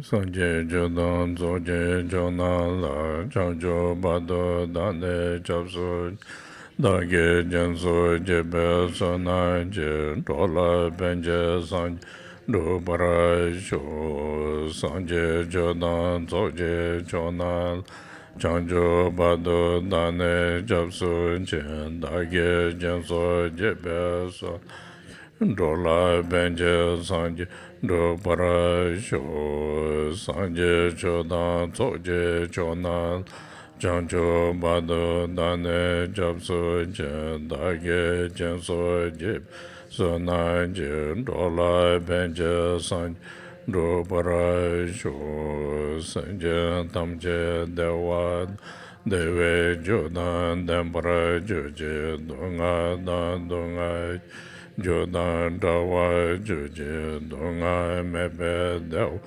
Sanje Jodan Zoje Jonala Chanjo Bado Dane Chapso Dage Janso Jebe Sonaje Dola Benje Sanj Do Parasho Sanje Jodan Zoje Jonal Chanjo Bado Dane Chapso Dage Janso Jebe Son Dola Benje Sanj Do Parasho Sanje Chodan Zoje Jonal Janjo Bado Dane Japso Dage Janso Jib Sonaje Dola Benje Sanj Do Parasho Sanje Tamje Dewa Deve Jodan Dembara Joje Donga Dan Donga Jodan Dawa Joje Donga Mebe Dew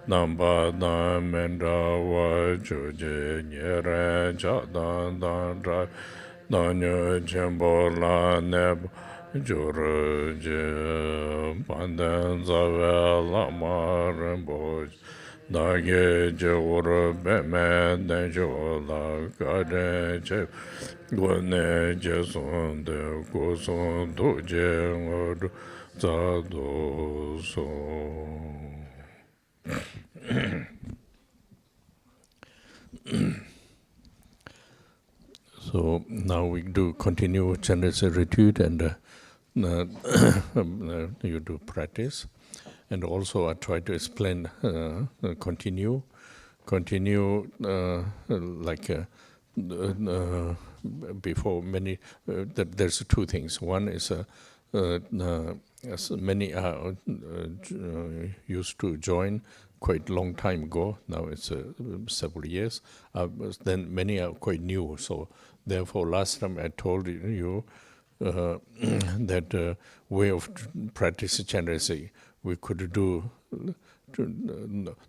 Namba Dan Menda Wa Joje Nyere Jadan Dan Dra Danyo Jembo La Neb Joroje Pandan Zave Lama Rinpoche Dage Jeworo Beme Denjo La Gade Che Gwene Jeson De Goson Doje Ngod Zado So. So now we do continue Chenrezik retreat and you do practice. And also I try to explain, continue like before many, there's two things. One is as many are used to join quite long time ago, now it's several years, then many are quite new. So therefore last time I told you that way of practicing Chenrezik, we could do,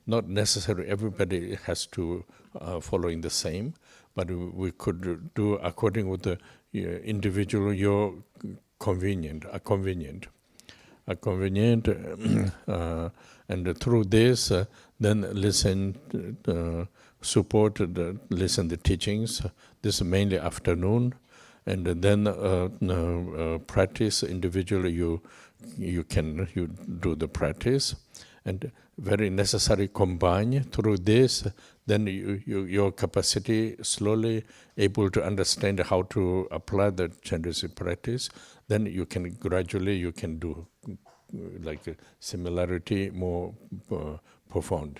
not necessarily everybody has to following the same, but we could do according with the individual, your convenient, and through this, then listen, support, listen the teachings. This is mainly afternoon, and then practice individually. You do the practice, and very necessary combine through this. Then your capacity slowly able to understand how to apply the Chenrezik practice. Then you can gradually do like a similarity more profound,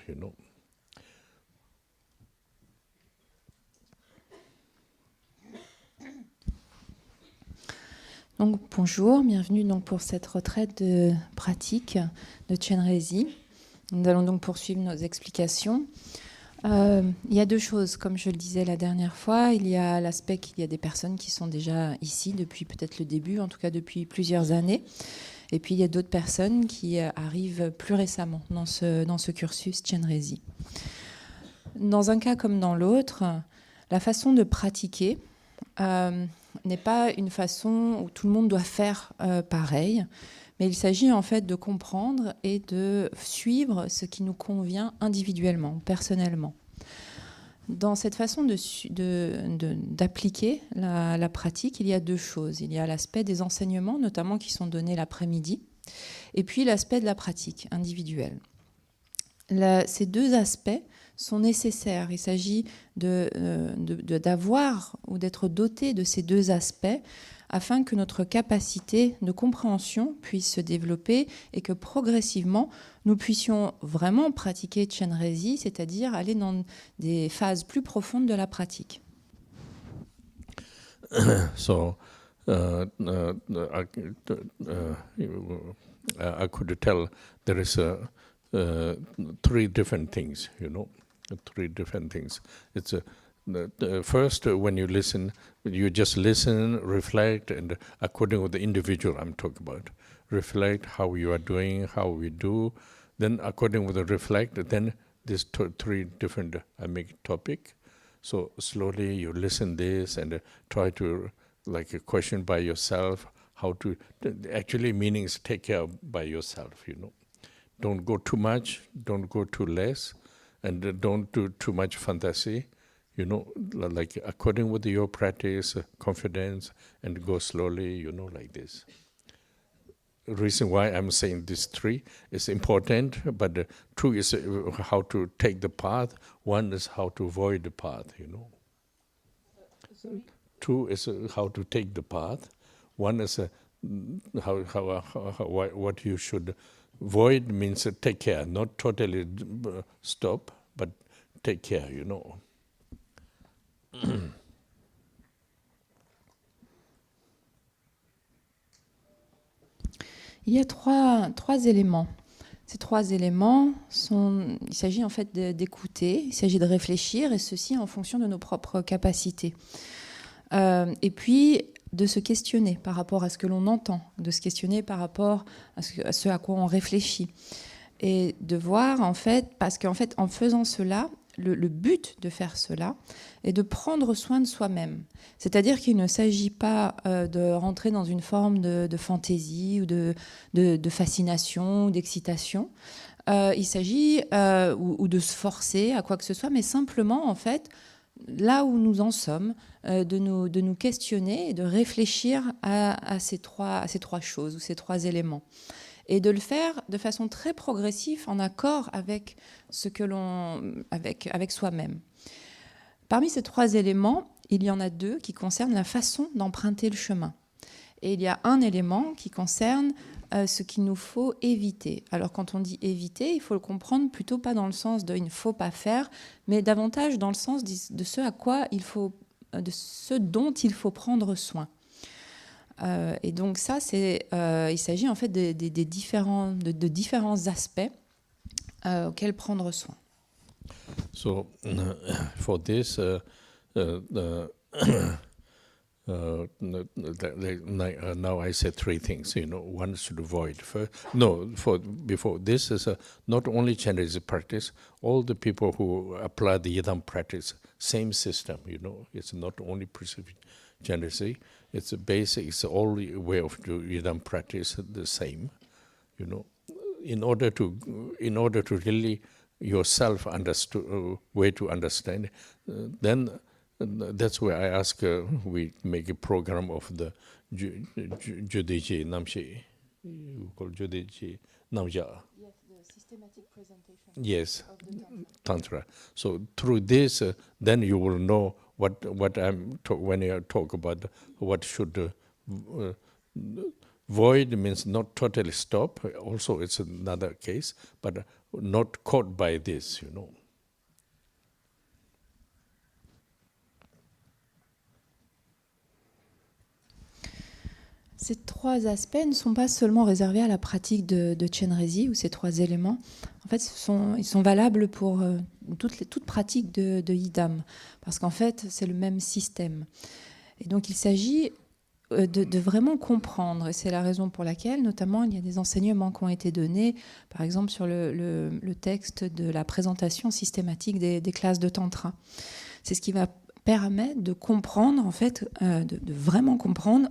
Donc, bonjour, bienvenue donc pour cette retraite de pratique de Chenrezik. Nous allons donc poursuivre nos explications. Il y a deux choses, comme je le disais la dernière fois. Il y a l'aspect qu'il y a des personnes qui sont déjà ici depuis peut-être le début, en tout cas depuis plusieurs années. Et puis il y a d'autres personnes qui arrivent plus récemment dans ce cursus Chenrezik. Dans un cas comme dans l'autre, la façon de pratiquer n'est pas une façon où tout le monde doit faire pareil, mais il s'agit en fait de comprendre et de suivre ce qui nous convient individuellement, personnellement. Dans cette façon d'appliquer la pratique, il y a deux choses. Il y a l'aspect des enseignements, notamment qui sont donnés l'après-midi, et puis l'aspect de la pratique individuelle. Ces deux aspects sont nécessaires. Il s'agit d'avoir ou d'être doté de ces deux aspects afin que notre capacité de compréhension puisse se développer et que progressivement, nous puissions vraiment pratiquer Chenrezik, c'est-à-dire aller dans des phases plus profondes de la pratique. So, I could tell there is three different things, three different things. It's first, when you listen, you just listen, reflect, and according with the individual I'm talking about, reflect how you are doing, how we do. Then according with the reflect, then these three different topic. So slowly you listen this and try to like a question by yourself, how to, actually meanings take care of by yourself, don't go too much, don't go too less, and don't do too much fantasy. You know, like according with your practice, confidence, and go slowly, you know, like this. Reason why I'm saying these three is important, but two is how to take the path, one is how to avoid the path, you know. Two is how to take the path, one is what you should avoid means take care, not totally stop, but take care, you know. Il y a trois éléments. Ces trois éléments il s'agit en fait d'écouter, il s'agit de réfléchir, et ceci en fonction de nos propres capacités. Et puis de se questionner par rapport à ce que l'on entend, de se questionner par rapport à ce à quoi on réfléchit. Et de voir en fait, parce qu'en fait en faisant cela, le but de faire cela est de prendre soin de soi-même. C'est-à-dire qu'il ne s'agit pas de rentrer dans une forme de fantaisie ou de fascination ou d'excitation. Il s'agit ou de se forcer à quoi que ce soit, mais simplement, en fait, là où nous en sommes, de nous questionner et de réfléchir à ces trois choses ou ces trois éléments. Et de le faire de façon très progressive, en accord avec avec soi-même. Parmi ces trois éléments, il y en a deux qui concernent la façon d'emprunter le chemin. Et il y a un élément qui concerne ce qu'il nous faut éviter. Alors quand on dit éviter, il faut le comprendre plutôt pas dans le sens de il ne faut pas faire, mais davantage dans le sens de ce dont il faut prendre soin. Et donc ça, il s'agit en fait de différents aspects auxquels prendre soin. So for this, now I said three things. You know, one should avoid. Before this is not only Chenrezik practice. All the people who apply the Yidam practice, same system. You know, it's not only Chenrezik. It's a basic. It's all way of do Yidam practice the same. You know, in order to really yourself understand way to understand, then that's where I ask. We make a program of the Judeji Namshi. You call Judeji Namja. Yes, the systematic presentation. Yes, of the Tantra. So through this, then you will know what I'm when I talk about what should void means not totally stop. Also, it's another case, but not caught by this, you know. Ces trois aspects ne sont pas seulement réservés à la pratique de Chenrezik, ou ces trois éléments. En fait, ils sont valables pour toute pratique de Yidam, parce qu'en fait, c'est le même système. Et donc, il s'agit de vraiment comprendre, et c'est la raison pour laquelle, notamment, il y a des enseignements qui ont été donnés, par exemple sur le texte de la présentation systématique des classes de Tantra. C'est ce qui va permettre de comprendre, en fait, de vraiment comprendre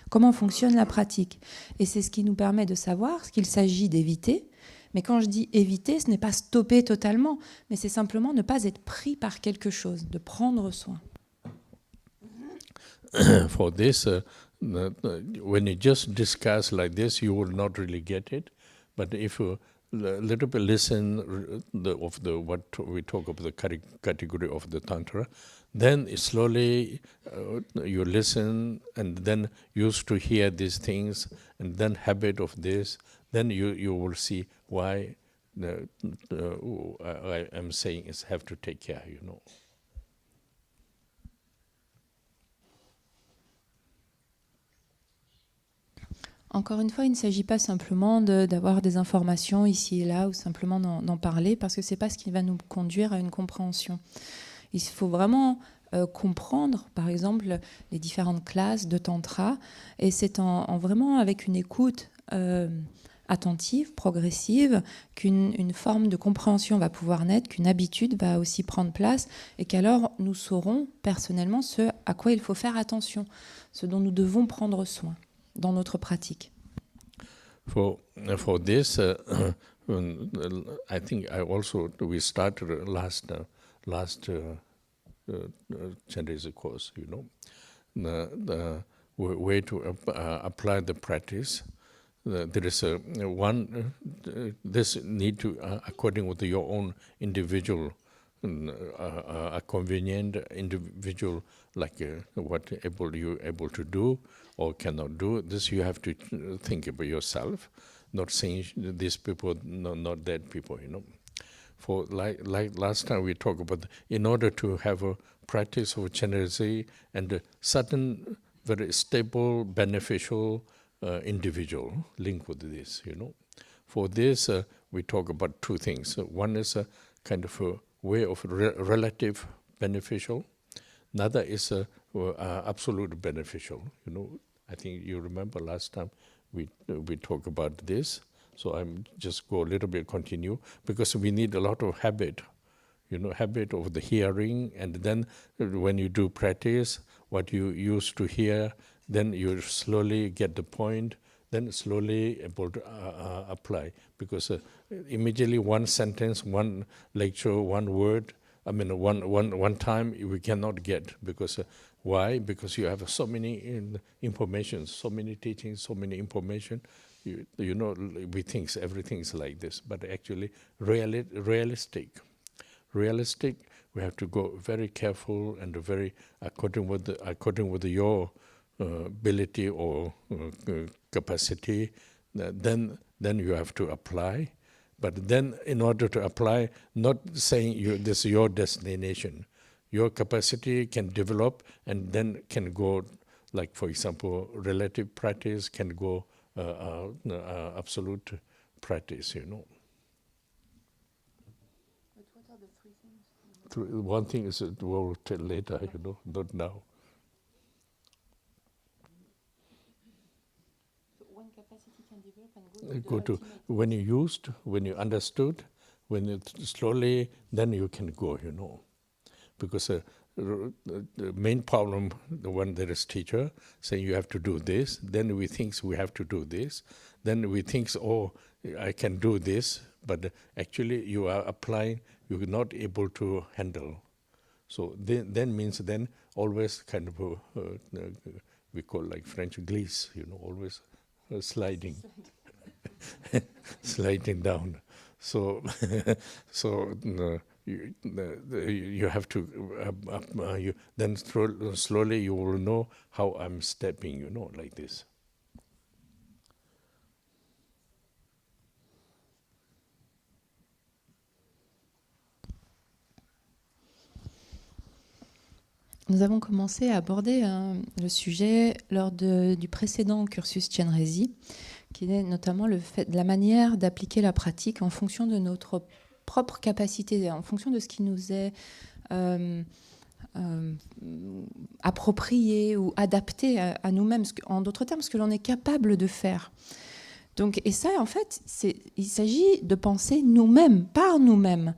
comment fonctionne la pratique. Et c'est ce qui nous permet de savoir ce qu'il s'agit d'éviter. Mais quand je dis éviter, ce n'est pas stopper totalement, mais c'est simplement ne pas être pris par quelque chose, de prendre soin. For this, when you just discuss like this, you will not really get it. But if you little bit listen what we talk of the category of the Tantra, then slowly you listen and then used to hear these things and then habit of this, then you will see why I am saying is have to take care, you know. Encore une fois, il ne s'agit pas simplement d'avoir des informations ici et là ou simplement d'en parler, parce que ce n'est pas ce qui va nous conduire à une compréhension. Il faut vraiment comprendre, par exemple, les différentes classes de Tantra, et c'est en vraiment avec une écoute attentive, progressive, qu'une forme de compréhension va pouvoir naître, qu'une habitude va aussi prendre place, et qu'alors nous saurons personnellement ce à quoi il faut faire attention, ce dont nous devons prendre soin dans notre pratique. For this, I think we started last Chenrezik course. The way to apply the practice. There is this need to according with your own individual, a convenient individual, like what you able to do or cannot do. This you have to think about yourself, not saying these people, not that people. For like last time we talked about, in order to have a practice of Chenrezik and a certain very stable, beneficial individual link with this, For this, we talk about two things. One is a kind of a way of relative beneficial. Another is absolute beneficial. I think you remember last time we talked about this. So I'm just go a little bit continue, because we need a lot of habit, habit of the hearing, and then when you do practice, what you used to hear, then you slowly get the point, then slowly able to apply. Because immediately one sentence, one lecture, one word, one time we cannot get. Because why? Because you have so many information, so many teachings, so many information. We think everything is like this, but actually realistic. We have to go very careful and very according with your ability or capacity. Then you have to apply. But then, in order to apply, not saying this is your destination. Your capacity can develop and then can go, like for example, relative practice can go absolute practice. But what are the three things? One thing is that we'll tell later, not now. So one capacity can develop and go to when you understood, when you slowly, then you can go, Because the main problem, when there is teacher saying you have to do this, then we think we have to do this, then we think, oh, I can do this, but actually you are applying, you're not able to handle. So then means then always kind of we call like French glisse, always sliding, sliding down. So you have to then slowly you will know how I'm stepping, like this. Nous avons commencé à aborder le sujet lors du précédent cursus Chenrezik, qui est notamment la manière d'appliquer la pratique en fonction de notre propre capacité, en fonction de ce qui nous est approprié ou adapté à nous-mêmes, en d'autres termes, ce que l'on est capable de faire. Donc, et ça, en fait, il s'agit de penser nous-mêmes, par nous-mêmes.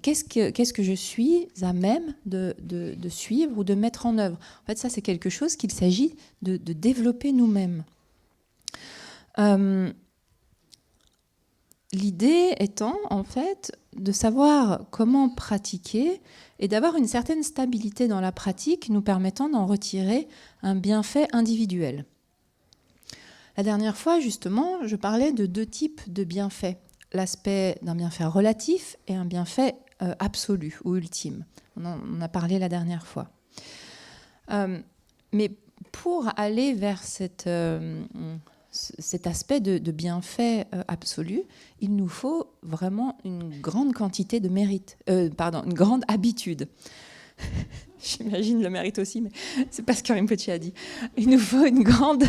Qu'est-ce que je suis à même de suivre ou de mettre en œuvre? En fait, ça, c'est quelque chose qu'il s'agit de développer nous-mêmes. L'idée étant, en fait, de savoir comment pratiquer et d'avoir une certaine stabilité dans la pratique nous permettant d'en retirer un bienfait individuel. La dernière fois, justement, je parlais de deux types de bienfaits. L'aspect d'un bienfait relatif et un bienfait absolu ou ultime. On en a parlé la dernière fois. Mais pour aller vers cet aspect de bienfait absolu, il nous faut vraiment une grande quantité de mérite, une grande habitude. J'imagine le mérite aussi, mais c'est pas ce que Rinpoché a dit. Il nous faut une grande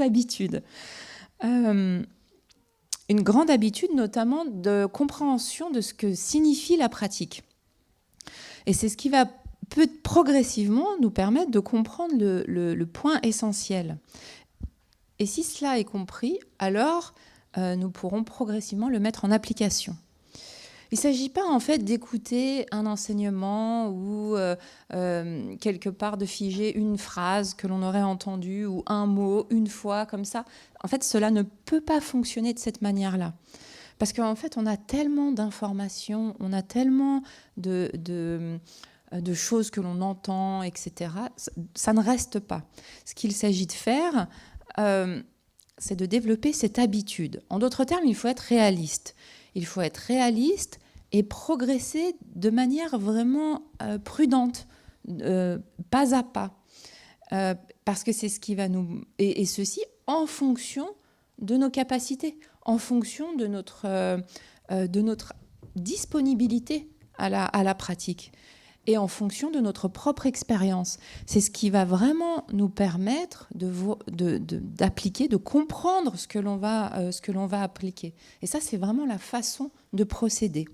habitude. Une grande habitude notamment de compréhension de ce que signifie la pratique. Et c'est ce qui va progressivement nous permettre de comprendre le point essentiel. Et si cela est compris, alors nous pourrons progressivement le mettre en application. Il ne s'agit pas en fait d'écouter un enseignement ou quelque part de figer une phrase que l'on aurait entendue ou un mot une fois comme ça. En fait, cela ne peut pas fonctionner de cette manière-là. Parce qu'en fait, on a tellement d'informations, on a tellement de choses que l'on entend, etc. Ça ne reste pas. Ce qu'il s'agit de faire, c'est de développer cette habitude. En d'autres termes, il faut être réaliste. Il faut être réaliste et progresser de manière vraiment prudente, pas à pas. Parce que c'est ce qui va nous... Et ceci en fonction de nos capacités, en fonction de notre disponibilité à la pratique et en fonction de notre propre expérience. C'est ce qui va vraiment nous permettre d'appliquer, de comprendre ce que l'on va appliquer. Et ça, c'est vraiment la façon de procéder.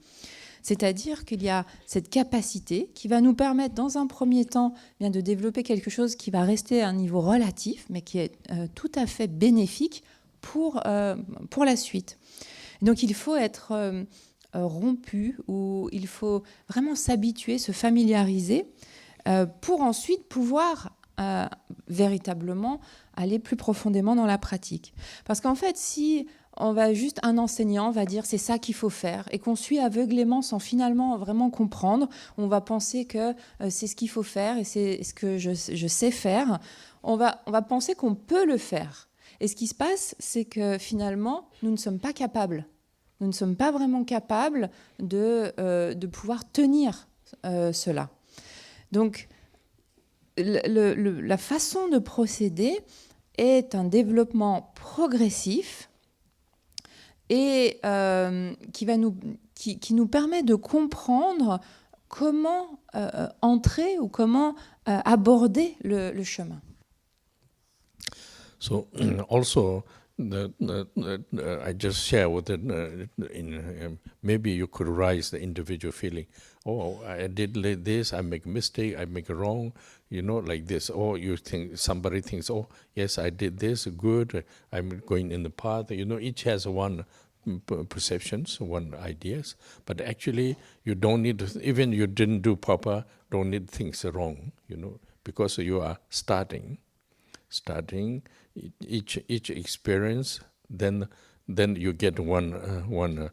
C'est-à-dire qu'il y a cette capacité qui va nous permettre, dans un premier temps, bien de développer quelque chose qui va rester à un niveau relatif, mais qui est tout à fait bénéfique pour la suite. Donc il faut être rompu, ou il faut vraiment s'habituer, se familiariser pour ensuite pouvoir véritablement aller plus profondément dans la pratique. Parce qu'en fait, si un enseignant va dire c'est ça qu'il faut faire et qu'on suit aveuglément sans finalement vraiment comprendre, on va penser que c'est ce qu'il faut faire et c'est ce que je sais faire, on va penser qu'on peut le faire. Et ce qui se passe, c'est que finalement, nous ne sommes pas capables. Nous ne sommes pas vraiment capables de pouvoir tenir cela. Donc, la façon de procéder est un développement progressif et qui nous permet de comprendre comment entrer ou comment aborder le chemin. So also, I just share with it. Maybe you could rise the individual feeling. Oh, I did this. I make a mistake. I make a wrong. Like this. Or you think somebody thinks, oh, yes, I did this. Good. I'm going in the path. Each has one perceptions, one ideas. But actually, you don't need to. Even you didn't do proper. Don't need things wrong. Because you are starting each experience, then you get one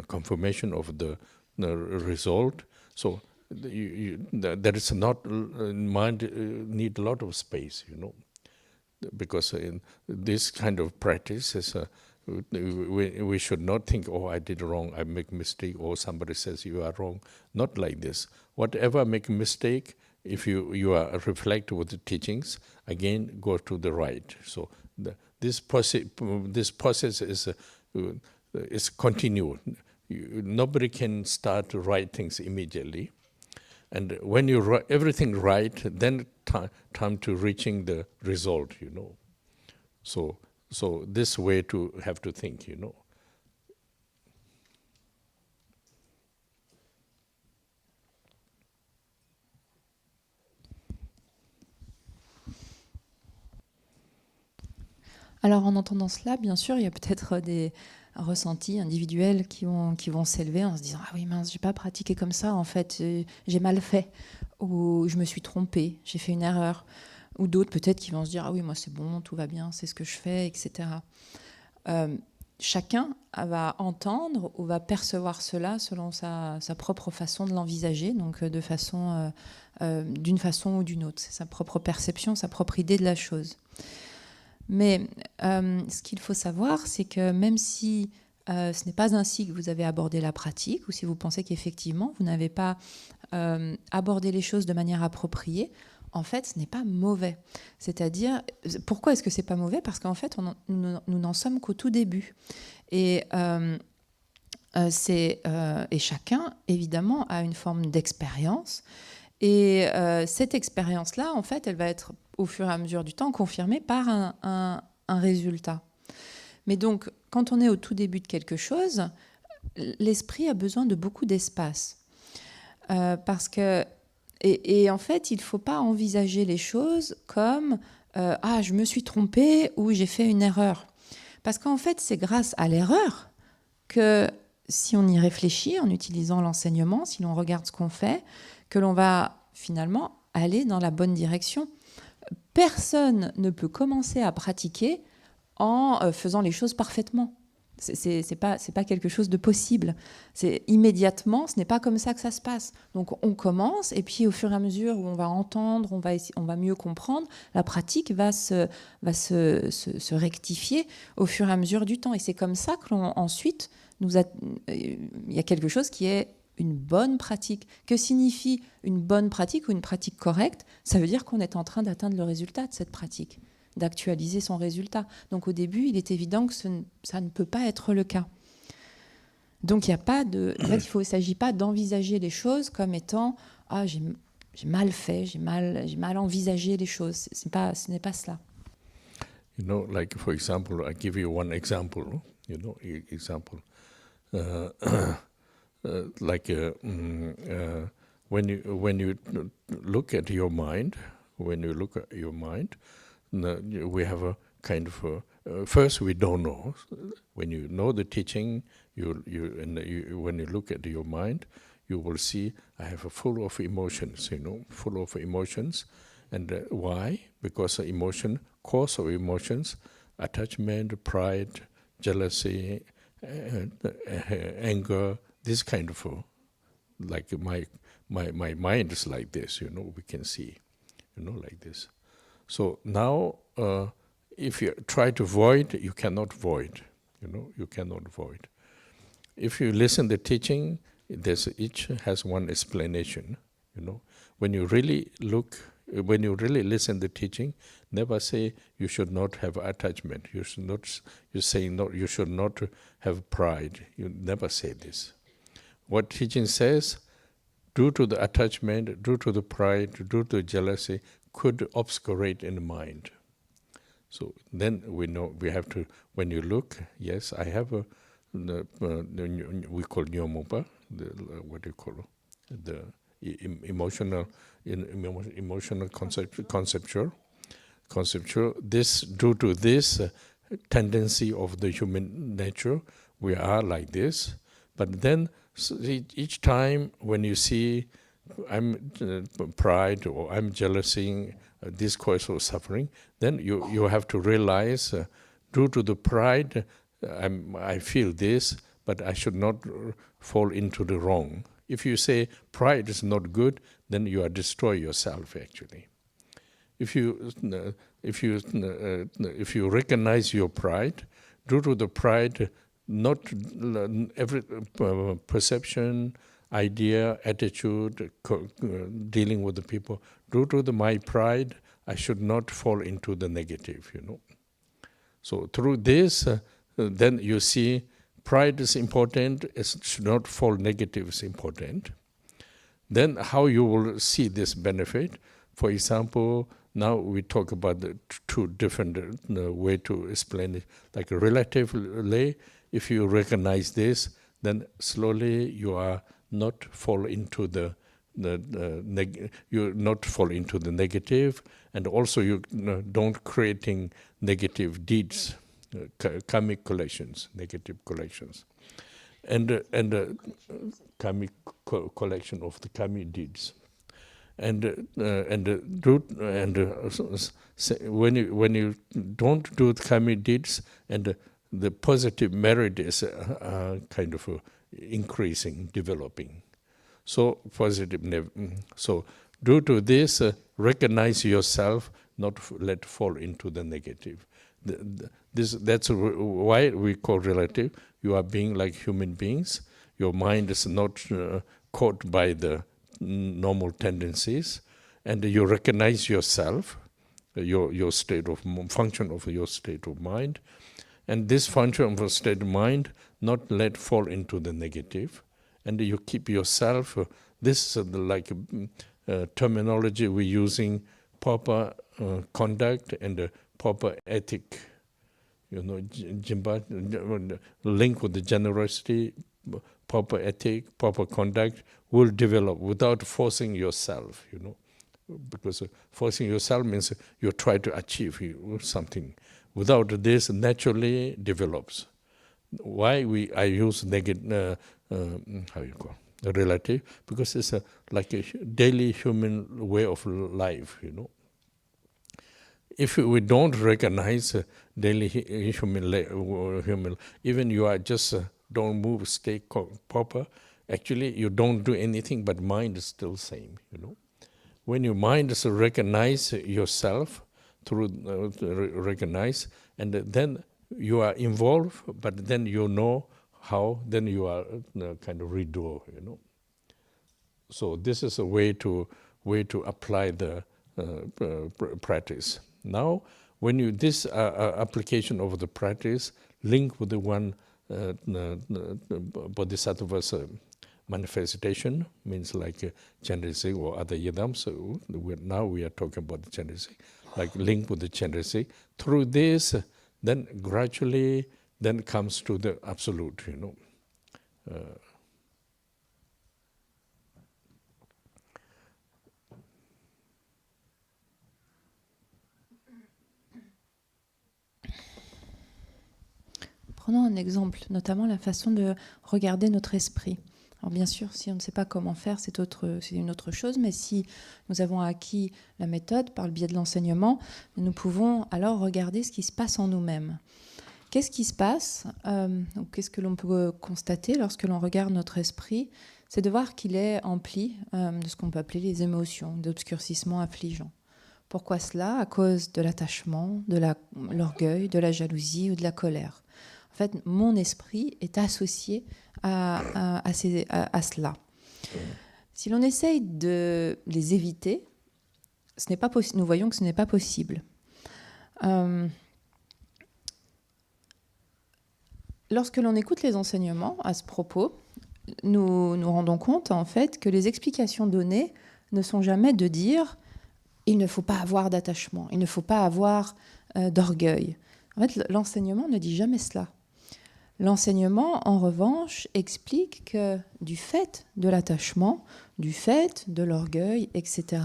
confirmation of the result. So there is not mind need a lot of space, because in this kind of practice is we should not think, oh, I did wrong, I make mistake, or somebody says you are wrong. Not like this. Whatever make a mistake, if you are reflect with the teachings, again go to the right. So this process is continued. Nobody can start to write things immediately, and when you write everything right, then time to reaching the result. So this way to have to think. Alors en entendant cela, bien sûr, il y a peut-être des ressentis individuels qui vont s'élever en se disant « Ah oui, mince, j'ai pas pratiqué comme ça, en fait, j'ai mal fait, ou je me suis trompée, j'ai fait une erreur ». Ou d'autres peut-être qui vont se dire « Ah oui, moi c'est bon, tout va bien, c'est ce que je fais, etc. » Chacun va entendre ou va percevoir cela selon sa propre façon de l'envisager, donc d'une façon ou d'une autre. C'est sa propre perception, sa propre idée de la chose. Mais ce qu'il faut savoir, c'est que même si ce n'est pas ainsi que vous avez abordé la pratique, ou si vous pensez qu'effectivement vous n'avez pas abordé les choses de manière appropriée, en fait, ce n'est pas mauvais. C'est-à-dire, pourquoi est-ce que c'est pas mauvais ? Parce qu'en fait, nous n'en sommes qu'au tout début. Et chacun, évidemment, a une forme d'expérience. Et cette expérience-là, en fait, elle va être au fur et à mesure du temps confirmée par un résultat. Mais donc, quand on est au tout début de quelque chose, l'esprit a besoin de beaucoup d'espace. Parce que, et en fait, il ne faut pas envisager les choses comme « Ah, je me suis trompée » ou « J'ai fait une erreur ». Parce qu'en fait, c'est grâce à l'erreur que si on y réfléchit en utilisant l'enseignement, si l'on regarde ce qu'on fait, que l'on va finalement aller dans la bonne direction. Personne ne peut commencer à pratiquer en faisant les choses parfaitement. C'est pas quelque chose de possible. C'est immédiatement, ce n'est pas comme ça que ça se passe. Donc on commence, et puis au fur et à mesure où on va entendre, on va mieux comprendre, la pratique va se rectifier au fur et à mesure du temps. Et c'est comme ça que ensuite, il y a quelque chose qui est une bonne pratique. Que signifie une bonne pratique ou une pratique correcte? Ça veut dire qu'on est en train d'atteindre le résultat de cette pratique, d'actualiser son résultat. Donc au début, il est évident que ça ne peut pas être le cas. Donc il ne s'agit pas d'envisager les choses comme étant « Ah, j'ai mal fait, j'ai mal envisagé les choses ». Ce n'est pas cela. You know, like for example, I give you one example, when you look at your mind, we have a kind of first we don't know. When you know the teaching, when you look at your mind, you will see I have a full of emotions. Full of emotions, and why? Because cause of emotions, attachment, pride, jealousy, anger. This kind of like my mind is like this. We can see, like this. So now, if you try to void, you cannot void. You cannot void. If you listen to the teaching, each has one explanation. When you really listen to the teaching, never say you should not have attachment. You should not have pride. You never say this. What teaching says, due to the attachment, due to the pride, due to the jealousy, could obscurate in the mind. So then we know we have to, when you look, yes, I have we call nombre, what do you call it? The emotional conceptual. This, due to this tendency of the human nature, we are like this. But then each time when you see I'm pride or I'm jealousy, this cause of suffering, then you have to realize, due to the pride, I feel this, but I should not fall into the wrong. If you say pride is not good, then you are destroy yourself actually. If you recognize your pride, due to the pride, not every perception, idea, attitude, dealing with the people, due to my pride, I should not fall into the negative, So through this, then you see pride is important, it should not fall negative is important. Then how you will see this benefit? For example, now we talk about the two different way to explain it. Like relatively, if you recognize this, then slowly you are not fall into the negative, and also you don't creating negative deeds, karmic collections, negative collections, and karmic collection of the karmic deeds, when you don't do the karmic deeds, and the positive merit is kind of increasing, developing. So positive. So due to this, recognize yourself, not let fall into the negative. That's why we call relative. You are being like human beings. Your mind is not caught by the normal tendencies, and you recognize yourself, your state of function of your state of mind, and this function of a state of mind not let fall into the negative, and you keep yourself. This is like terminology we're using: proper conduct and proper ethic. Jimba link with the generosity, proper ethic, proper conduct will develop without forcing yourself. Because forcing yourself means you try to achieve something. Without this, naturally develops. why I use negative, how you call relative, because it's like a daily human way of life, If we don't recognize daily human, even you are just don't move, stay proper, actually you don't do anything, but mind is still same, When your mind is recognize yourself through recognize, and then you are involved, but then you know how, then you are kind of redo, So this is a way to apply the practice. Now, when you this application of the practice link with the one bodhisattva's manifestation, means like Chenrezik or other yidam. So now we are talking about the Chenrezik, like link with the Chenrezik. Through this, then gradually, then comes to the absolute, Prenons un exemple, notamment la façon de regarder notre esprit. Alors bien sûr, si on ne sait pas comment faire, c'est une autre chose, mais si nous avons acquis la méthode par le biais de l'enseignement, nous pouvons alors regarder ce qui se passe en nous-mêmes. Qu'est-ce qui se passe qu'est-ce que l'on peut constater lorsque l'on regarde notre esprit? C'est de voir qu'il est empli de ce qu'on peut appeler les émotions, d'obscurcissements affligeants. Pourquoi cela? À cause de l'attachement, de l'orgueil, de la jalousie ou de la colère. En fait, mon esprit est associé à cela. Si l'on essaye de les éviter, nous voyons que ce n'est pas possible. Lorsque l'on écoute les enseignements à ce propos, nous nous rendons compte en fait que les explications données ne sont jamais de dire « il ne faut pas avoir d'attachement, il ne faut pas avoir d'orgueil ». En fait, l'enseignement ne dit jamais cela. L'enseignement, en revanche, explique que du fait de l'attachement, du fait de l'orgueil, etc.,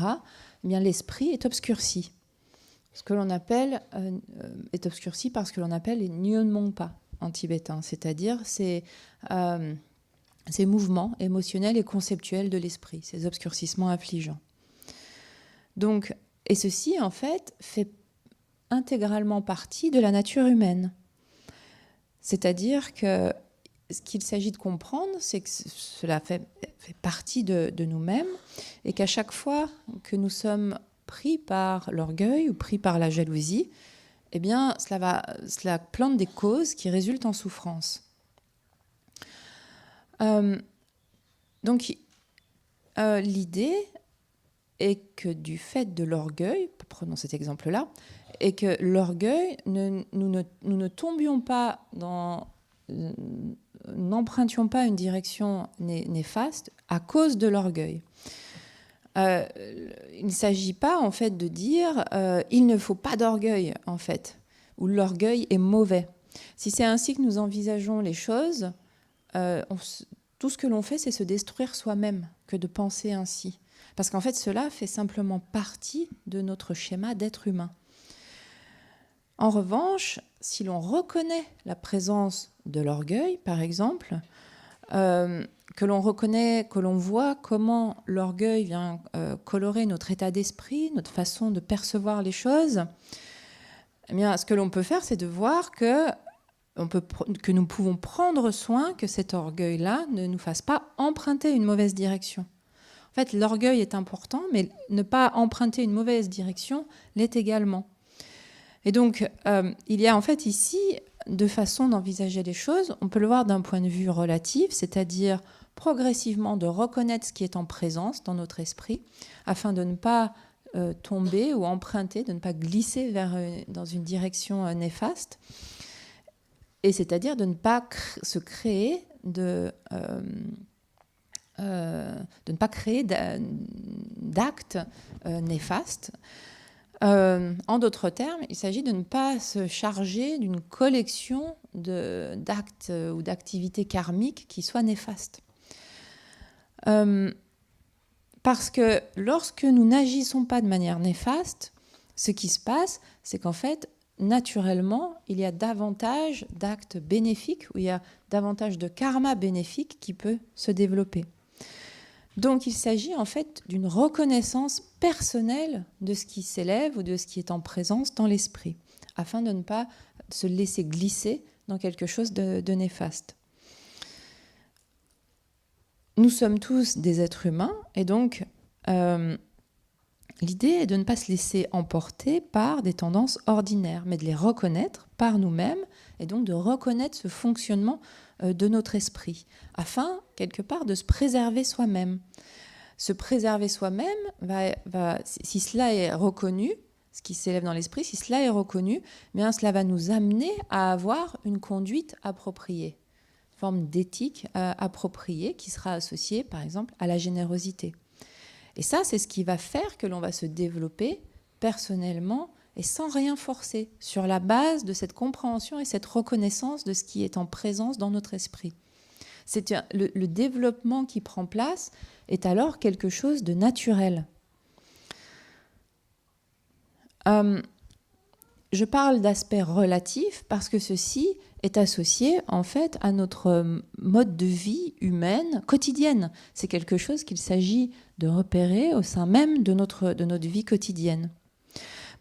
eh bien, l'esprit est obscurci. Ce que l'on appelle est obscurci par ce que l'on appelle les nyonmonpa en tibétain, c'est-à-dire ces mouvements émotionnels et conceptuels de l'esprit, ces obscurcissements affligeants. Donc, et ceci, en fait, fait intégralement partie de la nature humaine. C'est-à-dire que ce qu'il s'agit de comprendre, c'est que cela fait partie de nous-mêmes et qu'à chaque fois que nous sommes pris par l'orgueil ou pris par la jalousie, eh bien, cela plante des causes qui résultent en souffrance. Donc, l'idée est que du fait de l'orgueil, prenons cet exemple-là, et que l'orgueil, nous ne tombions pas n'empruntions pas une direction néfaste à cause de l'orgueil. Il ne s'agit pas en fait de dire il ne faut pas d'orgueil en fait, ou l'orgueil est mauvais. Si c'est ainsi que nous envisageons les choses, tout ce que l'on fait, c'est se détruire soi-même que de penser ainsi. Parce qu'en fait, cela fait simplement partie de notre schéma d'être humain. En revanche, si l'on reconnaît la présence de l'orgueil, par exemple, que l'on reconnaît, que l'on voit comment l'orgueil vient colorer notre état d'esprit, notre façon de percevoir les choses, eh bien, ce que l'on peut faire, c'est de voir que nous pouvons prendre soin que cet orgueil-là ne nous fasse pas emprunter une mauvaise direction. En fait, l'orgueil est important, mais ne pas emprunter une mauvaise direction l'est également. Et donc, il y a en fait ici deux façons d'envisager les choses. On peut le voir d'un point de vue relatif, c'est-à-dire progressivement de reconnaître ce qui est en présence dans notre esprit, afin de ne pas tomber ou emprunter, de ne pas glisser dans une direction néfaste, et c'est-à-dire de ne pas se créer de ne pas créer d'actes néfastes. En d'autres termes, il s'agit de ne pas se charger d'une collection d'actes ou d'activités karmiques qui soient néfastes. Parce que lorsque nous n'agissons pas de manière néfaste, ce qui se passe, c'est qu'en fait, naturellement, il y a davantage d'actes bénéfiques, où il y a davantage de karma bénéfique qui peut se développer. Donc il s'agit en fait d'une reconnaissance personnelle de ce qui s'élève ou de ce qui est en présence dans l'esprit, afin de ne pas se laisser glisser dans quelque chose de néfaste. Nous sommes tous des êtres humains, et donc l'idée est de ne pas se laisser emporter par des tendances ordinaires, mais de les reconnaître par nous-mêmes, et donc de reconnaître ce fonctionnement de notre esprit, afin, quelque part, de se préserver soi-même. Se préserver soi-même, si cela est reconnu, ce qui s'élève dans l'esprit, si cela est reconnu, bien cela va nous amener à avoir une conduite appropriée, une forme d'éthique appropriée qui sera associée, par exemple, à la générosité. Et ça, c'est ce qui va faire que l'on va se développer personnellement et sans rien forcer, sur la base de cette compréhension et cette reconnaissance de ce qui est en présence dans notre esprit. Le développement qui prend place est alors quelque chose de naturel. Je parle d'aspect relatif parce que ceci est associé en fait à notre mode de vie humaine quotidienne. C'est quelque chose qu'il s'agit de repérer au sein même de notre vie quotidienne.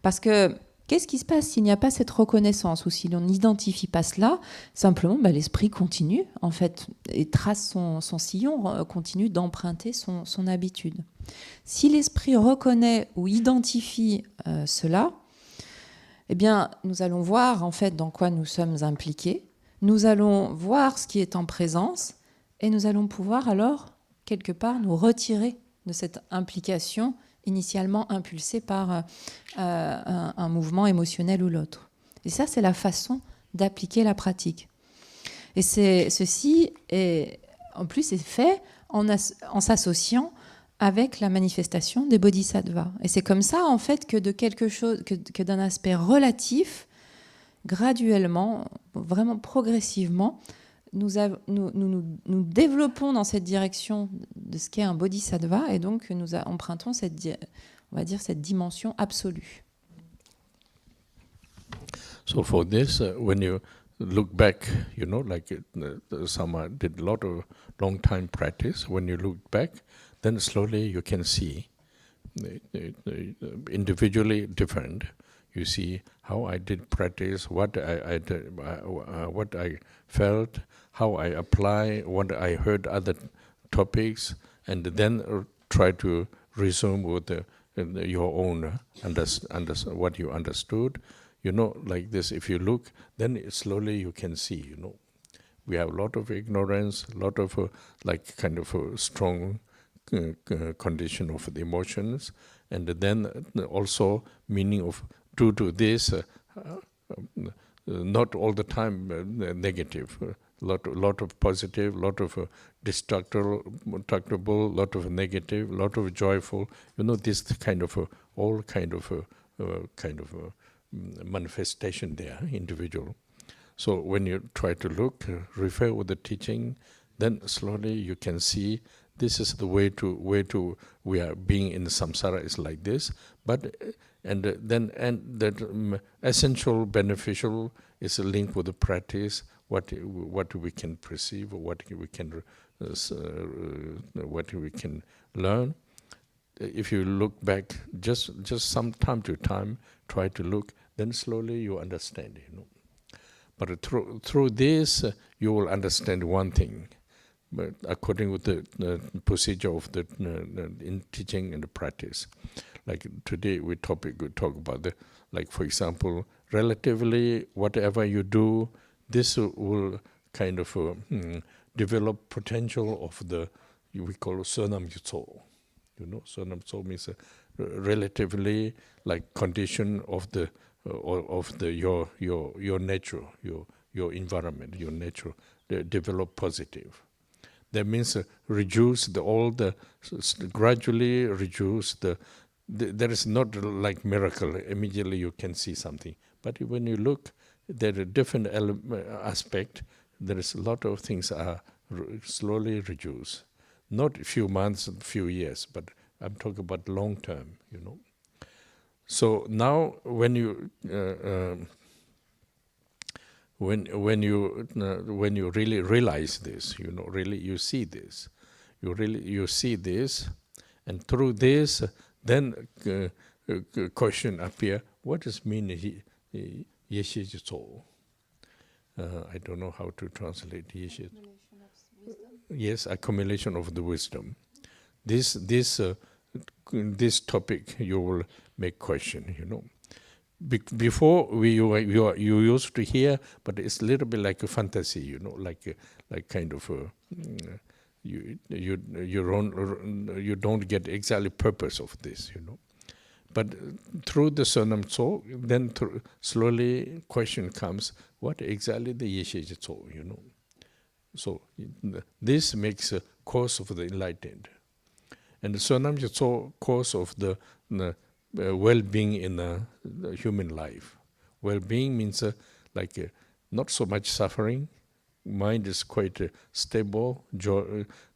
Parce que qu'est-ce qui se passe s'il n'y a pas cette reconnaissance ou si l'on n'identifie pas cela? Simplement, l'esprit continue en fait et trace son sillon, continue d'emprunter son habitude. Si l'esprit reconnaît ou identifie cela, eh bien, nous allons voir en fait dans quoi nous sommes impliqués, nous allons voir ce qui est en présence et nous allons pouvoir alors, quelque part, nous retirer de cette implication initialement impulsée par un mouvement émotionnel ou l'autre. Et ça, c'est la façon d'appliquer la pratique. Et ceci, en plus, est fait en s'associant avec la manifestation des bodhisattvas. Et c'est comme ça, en fait, que de quelque chose, que d'un aspect relatif, graduellement, vraiment progressivement, nous développons dans cette direction de ce qu'est un bodhisattva, et donc nous empruntons on va dire cette dimension absolue. So for this, when you look back, like Sama did a lot of long time practice. When you look back, then slowly you can see individually different. You see how I did practice, what I did, what I felt, how I apply, what I heard other topics, and then try to resume with your own what you understood. Like this, if you look, then slowly you can see, we have a lot of ignorance, a lot of kind of a strong condition of the emotions, and then also meaning of due to this, not all the time negative, lot of positive, lot of destructible, lot of negative, lot of joyful. This kind of all kind of manifestation there, individual. So when you try to look, refer with the teaching, then slowly you can see this is the way to we are being in samsara is like this, but and that essential beneficial is a link with the practice, what we can perceive, what we can learn. If you look back, just some time to time, try to look, then slowly you understand. But through this, you will understand one thing. But according with the procedure of the in teaching and the practice, like today we talk about for example, relatively whatever you do, this will kind of develop potential of we call Sonam Yutso. Sonam Yutso means relatively condition of your nature, your environment, your nature, develop positive. That means gradually reduce there is not like miracle, immediately you can see something. But when you look, there are different aspect, there is a lot of things are slowly reduced. Not a few months, a few years, but I'm talking about long term, So now when you when you really realize this, really you see this, you see this, and through this, then question appear. What does mean yeshe jitso? I don't know how to translate yeshe. Yes, accumulation of the wisdom. This topic you will make question, Before you used to hear, but it's a little bit like a fantasy, like kind of you don't get exactly purpose of this, But through the Sonam Tso, then slowly question comes: what exactly the Yeshe Tso, So this makes a course of the enlightened, and the Sonam Tso course of the well-being in the human life. Well-being means not so much suffering. Mind is quite stable,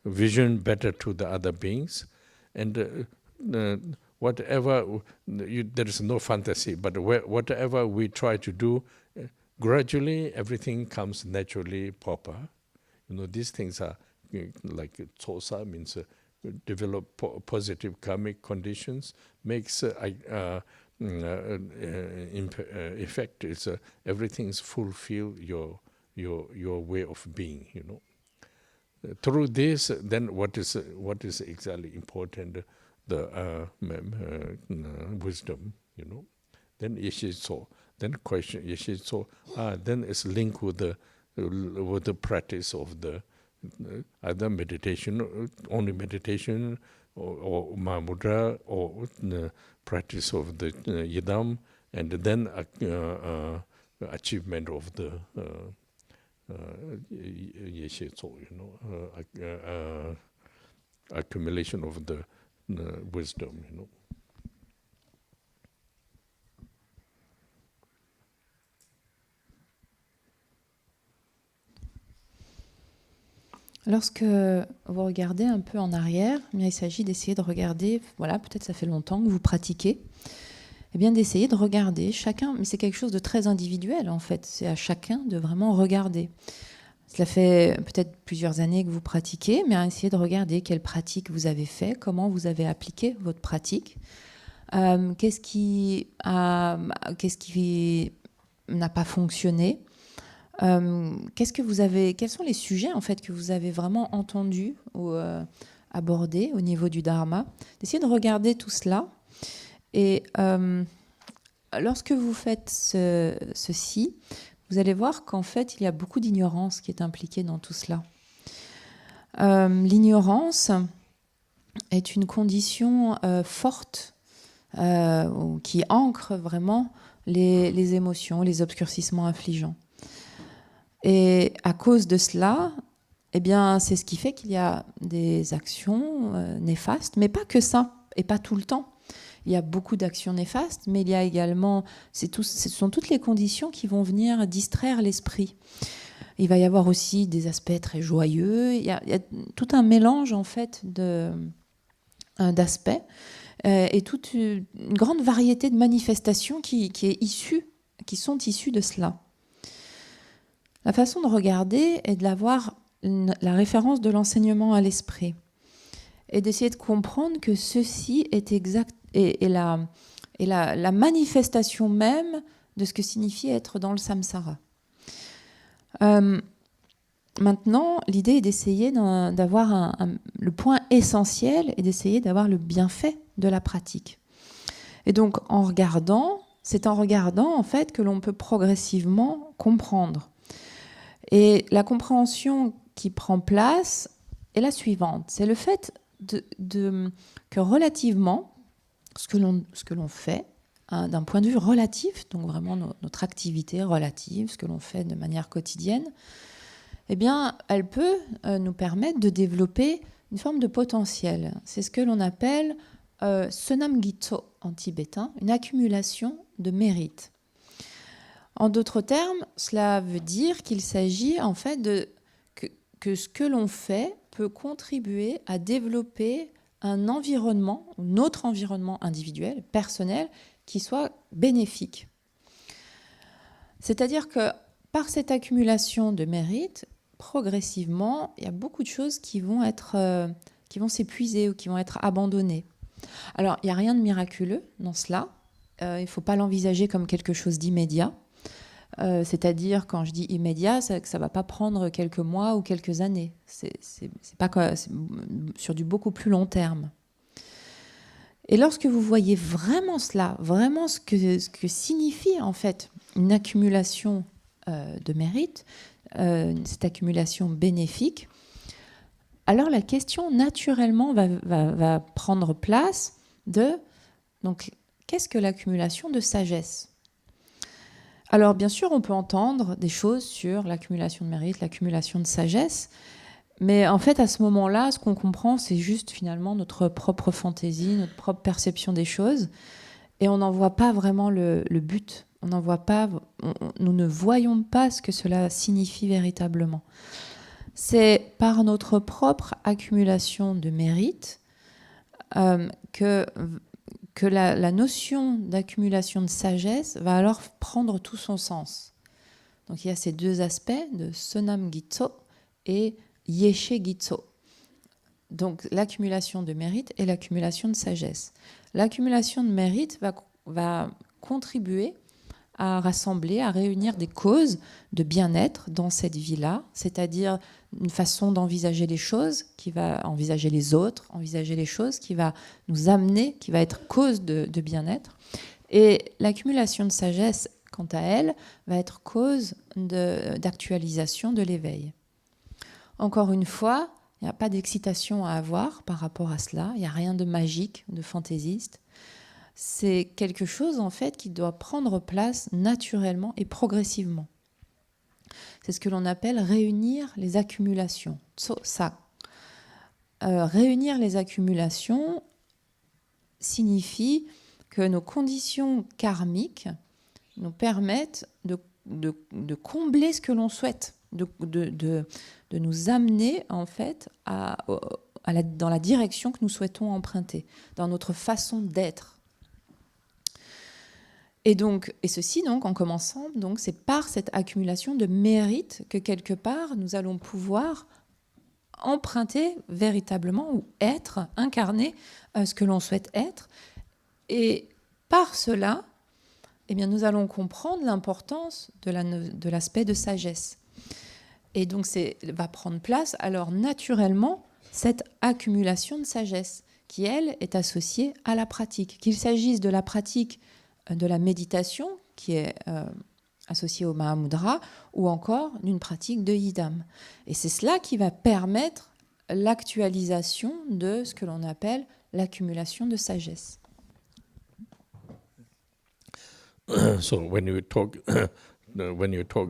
vision better to the other beings, and whatever, there is no fantasy, but whatever we try to do, gradually everything comes naturally proper. These things are like Tsosa means develop positive karmic conditions, makes effect is everything's fulfill your way of being, Through this, then what is exactly important? The wisdom, Then Yeshe Tso. Then question Yeshe Tso. Then it's linked with the practice of the either meditation, only meditation, or Mahamudra, or practice of the Yidam, and then achievement of the Yeshe Tso, accumulation of the wisdom, Lorsque vous regardez un peu en arrière, il s'agit d'essayer de regarder, voilà, peut-être ça fait longtemps que vous pratiquez, d'essayer de regarder chacun, mais c'est quelque chose de très individuel en fait, c'est à chacun de vraiment regarder. Cela fait peut-être plusieurs années que vous pratiquez, mais essayez de regarder quelle pratique vous avez fait, comment vous avez appliqué votre pratique, qu'est-ce qui n'a pas fonctionné, quels sont les sujets en fait que vous avez vraiment entendus ou abordés au niveau du Dharma, d'essayer de regarder tout cela. Et lorsque vous faites ceci, vous allez voir qu'en fait, il y a beaucoup d'ignorance qui est impliquée dans tout cela. L'ignorance est une condition forte qui ancre vraiment les émotions, les obscurcissements affligeants. Et à cause de cela, c'est ce qui fait qu'il y a des actions néfastes, mais pas que ça, et pas tout le temps. Il y a beaucoup d'actions néfastes, mais il y a également, ce sont toutes les conditions qui vont venir distraire l'esprit. Il va y avoir aussi des aspects très joyeux. Il y a tout un mélange en fait d'aspects et toute une grande variété de manifestations qui sont issues de cela. La façon de regarder est d'avoir la référence de l'enseignement à l'esprit et d'essayer de comprendre que ceci est exact et la manifestation même de ce que signifie être dans le samsara. Maintenant, l'idée est d'essayer d'avoir le point essentiel et d'essayer d'avoir le bienfait de la pratique. Et donc, c'est en regardant en fait que l'on peut progressivement comprendre. Et la compréhension qui prend place est la suivante. C'est le fait que relativement, ce que l'on fait, d'un point de vue relatif, donc vraiment notre activité relative, ce que l'on fait de manière quotidienne, elle peut nous permettre de développer une forme de potentiel. C'est ce que l'on appelle Sonam Gitso en tibétain, une accumulation de mérite. En d'autres termes, cela veut dire qu'il s'agit en fait que ce que l'on fait peut contribuer à développer un environnement, notre environnement individuel, personnel, qui soit bénéfique. C'est-à-dire que par cette accumulation de mérite, progressivement, il y a beaucoup de choses qui vont s'épuiser ou qui vont être abandonnées. Alors, il n'y a rien de miraculeux dans cela. Il ne faut pas l'envisager comme quelque chose d'immédiat. C'est-à-dire, quand je dis immédiat, c'est que ça ne va pas prendre quelques mois ou quelques années. C'est sur du beaucoup plus long terme. Et lorsque vous voyez vraiment cela, vraiment ce que signifie en fait une accumulation de mérite, cette accumulation bénéfique, alors la question naturellement va prendre place de donc qu'est-ce que l'accumulation de sagesse? Alors bien sûr, on peut entendre des choses sur l'accumulation de mérite, l'accumulation de sagesse, mais en fait à ce moment-là, ce qu'on comprend, c'est juste finalement notre propre fantaisie, notre propre perception des choses, et on n'en voit pas vraiment le but. On n'en voit pas, nous ne voyons pas ce que cela signifie véritablement. C'est par notre propre accumulation de mérite que la notion d'accumulation de sagesse va alors prendre tout son sens. Donc il y a ces deux aspects de Sonam Gitso et Yeshe Gitso. Donc l'accumulation de mérite et l'accumulation de sagesse. L'accumulation de mérite va contribuer à rassembler, à réunir des causes de bien-être dans cette vie-là, c'est-à-dire une façon d'envisager les choses, qui va envisager les autres, envisager les choses, qui va nous amener, qui va être cause de bien-être. Et l'accumulation de sagesse, quant à elle, va être cause d'actualisation de l'éveil. Encore une fois, il n'y a pas d'excitation à avoir par rapport à cela, il n'y a rien de magique, de fantaisiste. C'est quelque chose en fait qui doit prendre place naturellement et progressivement. C'est ce que l'on appelle réunir les accumulations. Ça. Réunir les accumulations signifie que nos conditions karmiques nous permettent de combler ce que l'on souhaite, de nous amener en fait dans la direction que nous souhaitons emprunter, dans notre façon d'être. Et ceci, donc, en commençant, donc, c'est par cette accumulation de mérite que, quelque part, nous allons pouvoir emprunter véritablement ou être, incarner ce que l'on souhaite être. Et par cela, eh bien, nous allons comprendre l'importance de l'aspect de sagesse. Et donc, va prendre place, alors, naturellement, cette accumulation de sagesse qui, elle, est associée à la pratique. Qu'il s'agisse de la pratique de la méditation, qui est associée au Mahamudra, ou encore d'une pratique de Yidam. Et c'est cela qui va permettre l'actualisation de ce que l'on appelle l'accumulation de sagesse. So when you talk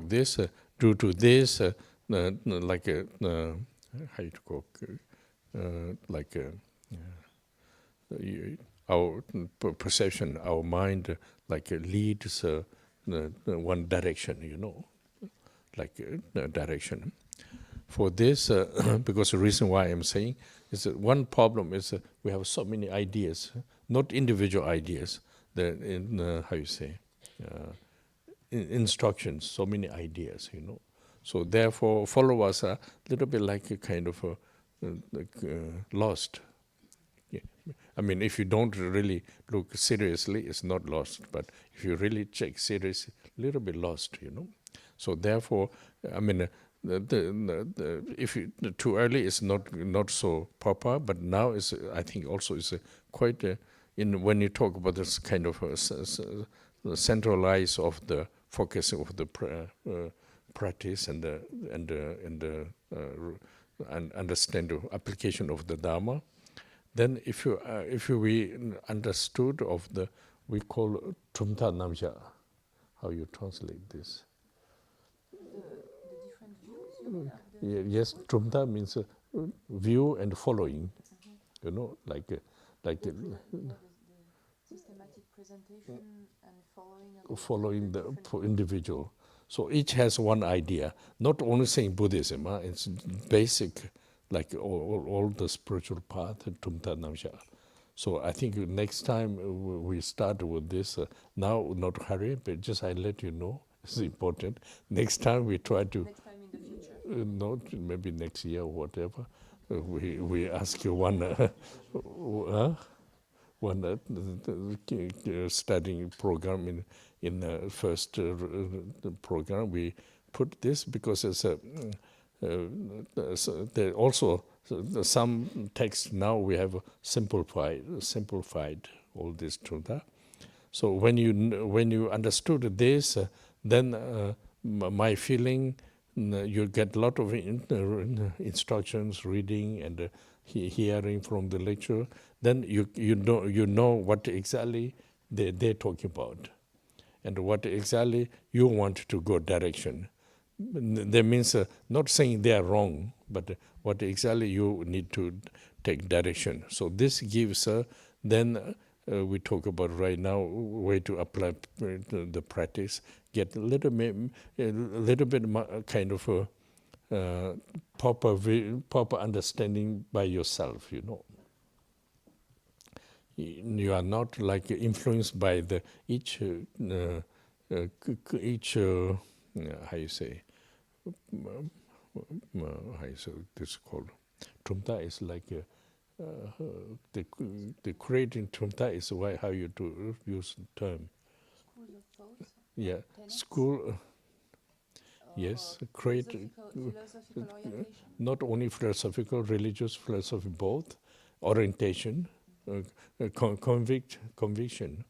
this, due to this, like how you talk, our perception, our mind, leads one direction, like direction. For this, because the reason why I'm saying is that one problem is we have so many ideas, not individual ideas. How you say, instructions, so many ideas, So therefore, followers are a little bit like a kind of lost. Yeah. I mean, if you don't really look seriously, it's not lost. But if you really check seriously, a little bit lost, So therefore, I mean, if too early, it's not so proper. But now I think also is quite when you talk about this kind of centralize of the focus of the practice and understand the application of the Dharma. Then if we understood of we call Trumta Namja, how you translate this? The different views? Yes, Trumta means view and following, like the systematic presentation and following the individual. So each has one idea, not only saying Buddhism, it's basic, like all the spiritual path, Tumta Namsha. So I think next time we start with this, now not hurry, but just I let you know, It's important. Next time we try to. Next time in the future. No, maybe next year or whatever. We ask you one studying program in the first program. We put this because it's there also some text now we have simplified all this truth. So when you understood this, then my feeling. You get a lot of instructions, reading and hearing from the lecture. Then you know what exactly they're talking about, and what exactly you want to go direction. That means not saying they are wrong, but what exactly you need to take direction. So this gives then. We talk about right now way to apply the practice, get a little bit kind of proper understanding by yourself. You are not like influenced by the each how you say this called Trumta is like. The creating Trumta is how you to use the term. Schools of thought. Yeah, Tenets? school. Yes, create. Philosophical orientation. Not only philosophical, religious, philosophy, both orientation, conviction. Conviction.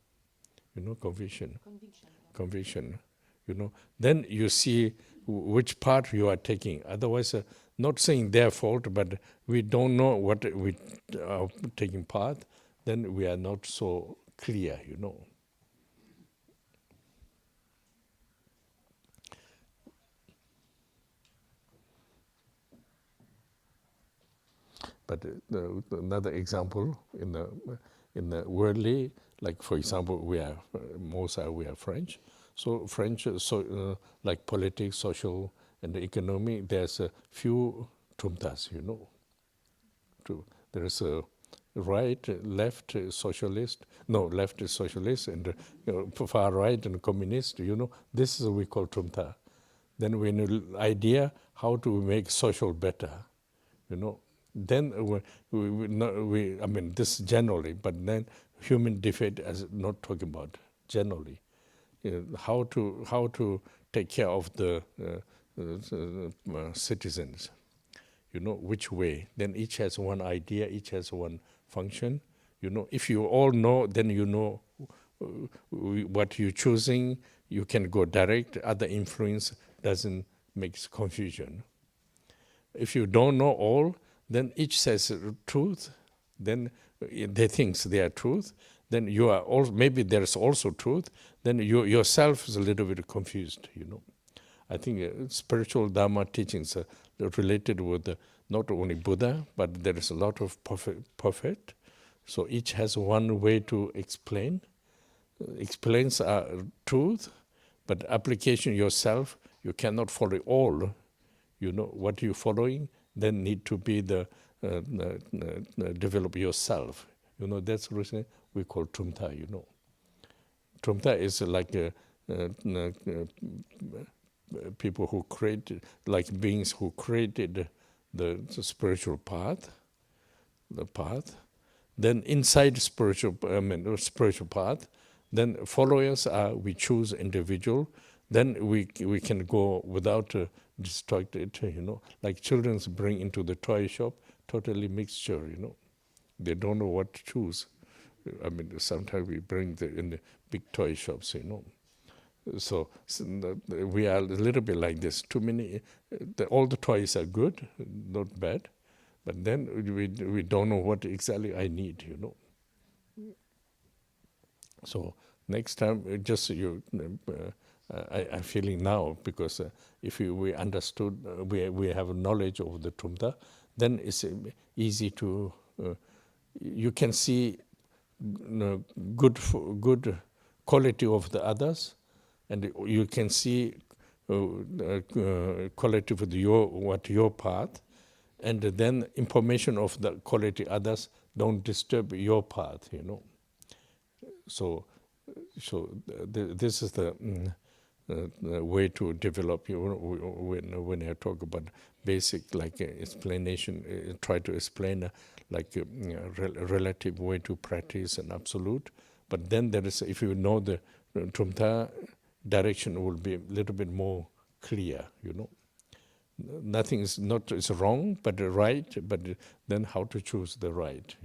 Conviction. Then you see which part you are taking. Otherwise, not saying their fault, but we don't know what we are taking part, then we are not so clear, But another example in the worldly, like for example, we are French. So French, like politics, social, and the economy, there's a few trumtas, There is a right, left socialist, left is socialist, and far right and communist, This is what we call trumta. Then we know idea how to make social better, Then this generally, but then human defeat as not talking about generally. How to take care of the citizens, which way. Then each has one idea, each has one function. If you all know, then you know what you're choosing. You can go direct. Other influence doesn't make confusion. If you don't know all, then each says truth. Then they think they are truth. Then you are also, maybe there's also truth. Then you yourself is a little bit confused. I think spiritual Dharma teachings are related with not only Buddha, but there is a lot of prophet. So each has one way to explain. Explains truth, but application yourself, you cannot follow all. What you're following, then need to be develop yourself. That's the reason we call Trumta, Trumta is like people who created, like beings who created the spiritual path, Then inside spiritual path, then followers we choose individual. Then we can go without distracted, Like children bring into the toy shop, totally mixture, They don't know what to choose. Sometimes we bring in the big toy shops, So we are a little bit like this. Too many, all the toys are good, not bad, but then we don't know what exactly I need, So next time, I'm feeling now, because if we understood, we have knowledge of the Trumta, then it's easy to, you can see good quality of the others, and you can see quality of your path, and then information of the quality others don't disturb your path, So this is the way to develop. When I talk about basic like explanation, try to explain relative way to practice and absolute. But then there is, if you know the Trumta direction, will be a little bit more clear. Nothing is not is wrong, but right. But then how to choose the right.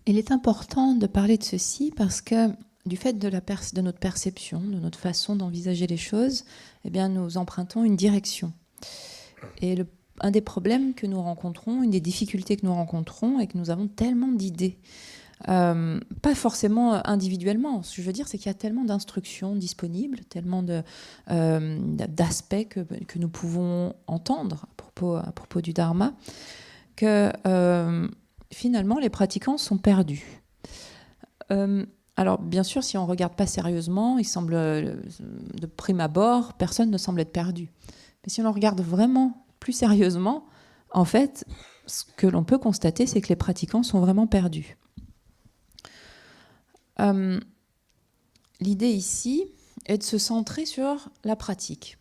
Il est important de parler de ceci parce que du fait de notre perception, de notre façon d'envisager les choses, eh bien, nous empruntons une direction. Et un des problèmes que nous rencontrons, une des difficultés que nous rencontrons, est que nous avons tellement d'idées. Pas forcément individuellement. Ce que je veux dire, c'est qu'il y a tellement d'instructions disponibles, tellement d'aspects que nous pouvons entendre à propos du Dharma, que finalement, les pratiquants sont perdus. Alors, bien sûr, si on ne regarde pas sérieusement, il semble, de prime abord, personne ne semble être perdu. Mais si on regarde vraiment plus sérieusement, en fait, ce que l'on peut constater, c'est que les pratiquants sont vraiment perdus. L'idée ici est de se centrer sur la pratique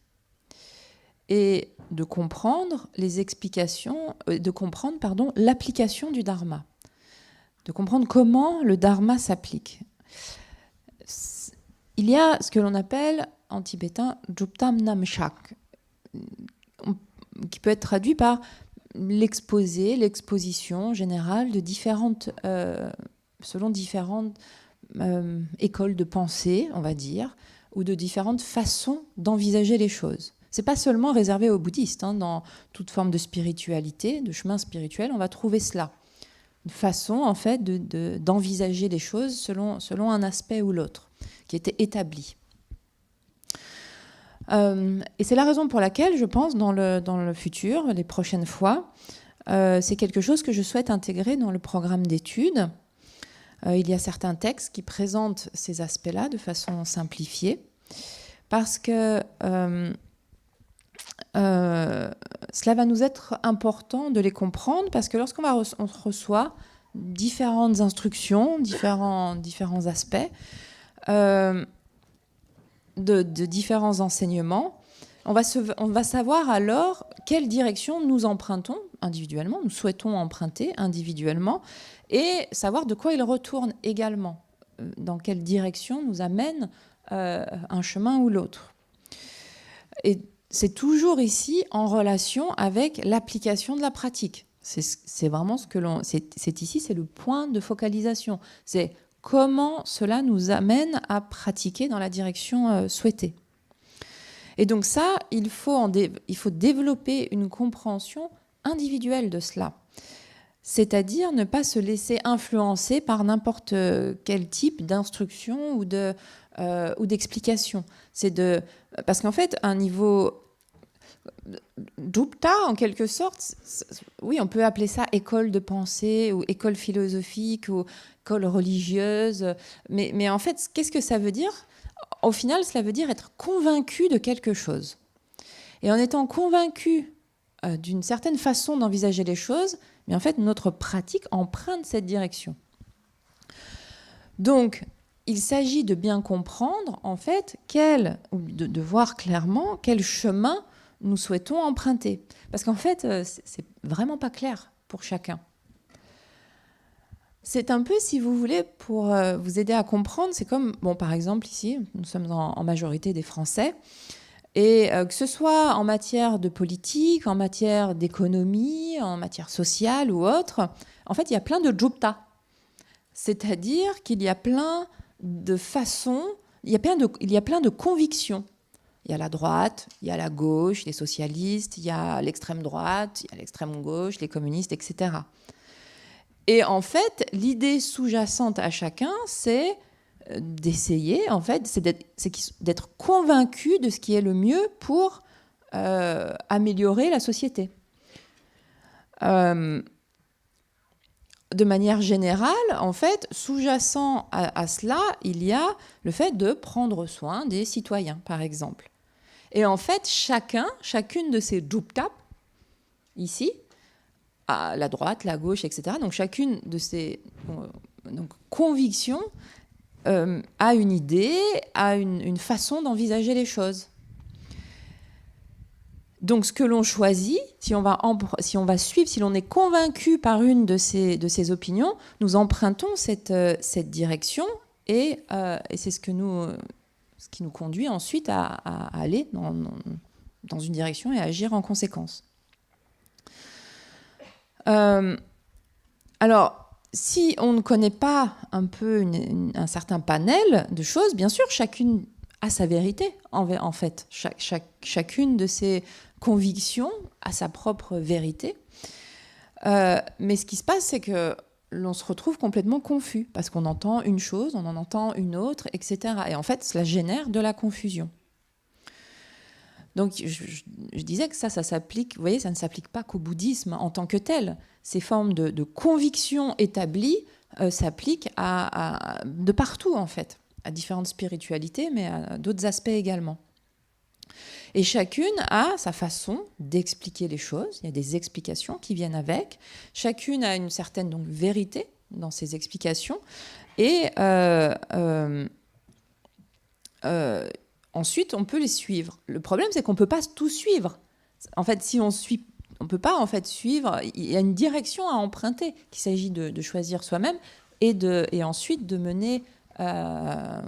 et de comprendre les explications, de comprendre, l'application du Dharma, de comprendre comment le Dharma s'applique. Il y a ce que l'on appelle en tibétain Juptam Namshak, qui peut être traduit par l'exposé, l'exposition générale de selon différentes écoles de pensée, on va dire, ou de différentes façons d'envisager les choses. Ce n'est pas seulement réservé aux bouddhistes. Dans toute forme de spiritualité, de chemin spirituel, on va trouver cela. Une façon, en fait, d'envisager les choses selon un aspect ou l'autre, qui était établi. Et c'est la raison pour laquelle, je pense, dans le futur, les prochaines fois, c'est quelque chose que je souhaite intégrer dans le programme d'études. Il y a certains textes qui présentent ces aspects-là de façon simplifiée, parce que cela va nous être important de les comprendre, parce que lorsqu'on reçoit différentes instructions, différents aspects de différents enseignements, on va savoir alors quelle direction nous empruntons individuellement, nous souhaitons emprunter individuellement, et savoir de quoi il retourne également, dans quelle direction nous amène un chemin ou l'autre. Et c'est toujours ici en relation avec l'application de la pratique. C'est vraiment ce que c'est ici, c'est le point de focalisation. C'est comment cela nous amène à pratiquer dans la direction souhaitée. Et donc ça, il faut développer une compréhension individuelle de cela. C'est-à-dire ne pas se laisser influencer par n'importe quel type d'instruction ou d'explication. Parce qu'en fait, un niveau Dhupta, en quelque sorte, oui, on peut appeler ça école de pensée ou école philosophique ou école religieuse. Mais en fait, qu'est-ce que ça veut dire ? Au final, cela veut dire être convaincu de quelque chose. Et en étant convaincu d'une certaine façon d'envisager les choses, mais en fait, notre pratique emprunte cette direction. Donc, il s'agit de bien comprendre, en fait, de voir clairement quel chemin nous souhaitons emprunter. Parce qu'en fait, c'est vraiment pas clair pour chacun. C'est un peu, si vous voulez, pour vous aider à comprendre, c'est comme, par exemple, ici, nous sommes en majorité des Français, et que ce soit en matière de politique, en matière d'économie, en matière sociale ou autre, en fait, il y a plein de jupta. C'est-à-dire qu'il y a plein de façons, il y a plein de convictions. Il y a la droite, il y a la gauche, les socialistes, il y a l'extrême droite, il y a l'extrême gauche, les communistes, etc. Et en fait, l'idée sous-jacente à chacun, c'est d'essayer, en fait, c'est d'être convaincu de ce qui est le mieux pour améliorer la société. De manière générale, en fait, sous-jacent à cela, il y a le fait de prendre soin des citoyens, par exemple. Et en fait, chacune de ces djuptap, ici, à la droite, la gauche, etc., donc chacune de ces convictions a une idée, a une façon d'envisager les choses. Donc, ce que l'on choisit, si on va suivre, si l'on est convaincu par une de ces opinions, nous empruntons cette direction et c'est ce qui nous conduit ensuite à aller dans une direction et à agir en conséquence. Alors, si on ne connaît pas un peu un certain panel de choses, bien sûr, chacune a sa vérité, en fait. Chacune de ces convictions a sa propre vérité. Mais ce qui se passe, c'est que l'on se retrouve complètement confus, parce qu'on entend une chose, on en entend une autre, etc. Et en fait, cela génère de la confusion. Donc, je disais que ça s'applique, vous voyez, ça ne s'applique pas qu'au bouddhisme en tant que tel. Ces formes de convictions établies s'appliquent de partout, en fait, à différentes spiritualités, mais à d'autres aspects également. Et chacune a sa façon d'expliquer les choses. Il y a des explications qui viennent avec. Chacune a une certaine vérité dans ses explications. Et ensuite, on peut les suivre. Le problème, c'est qu'on ne peut pas tout suivre. En fait, si on suit, on ne peut pas en fait suivre. Il y a une direction à emprunter, qu'il s'agit de choisir soi-même et ensuite de mener, de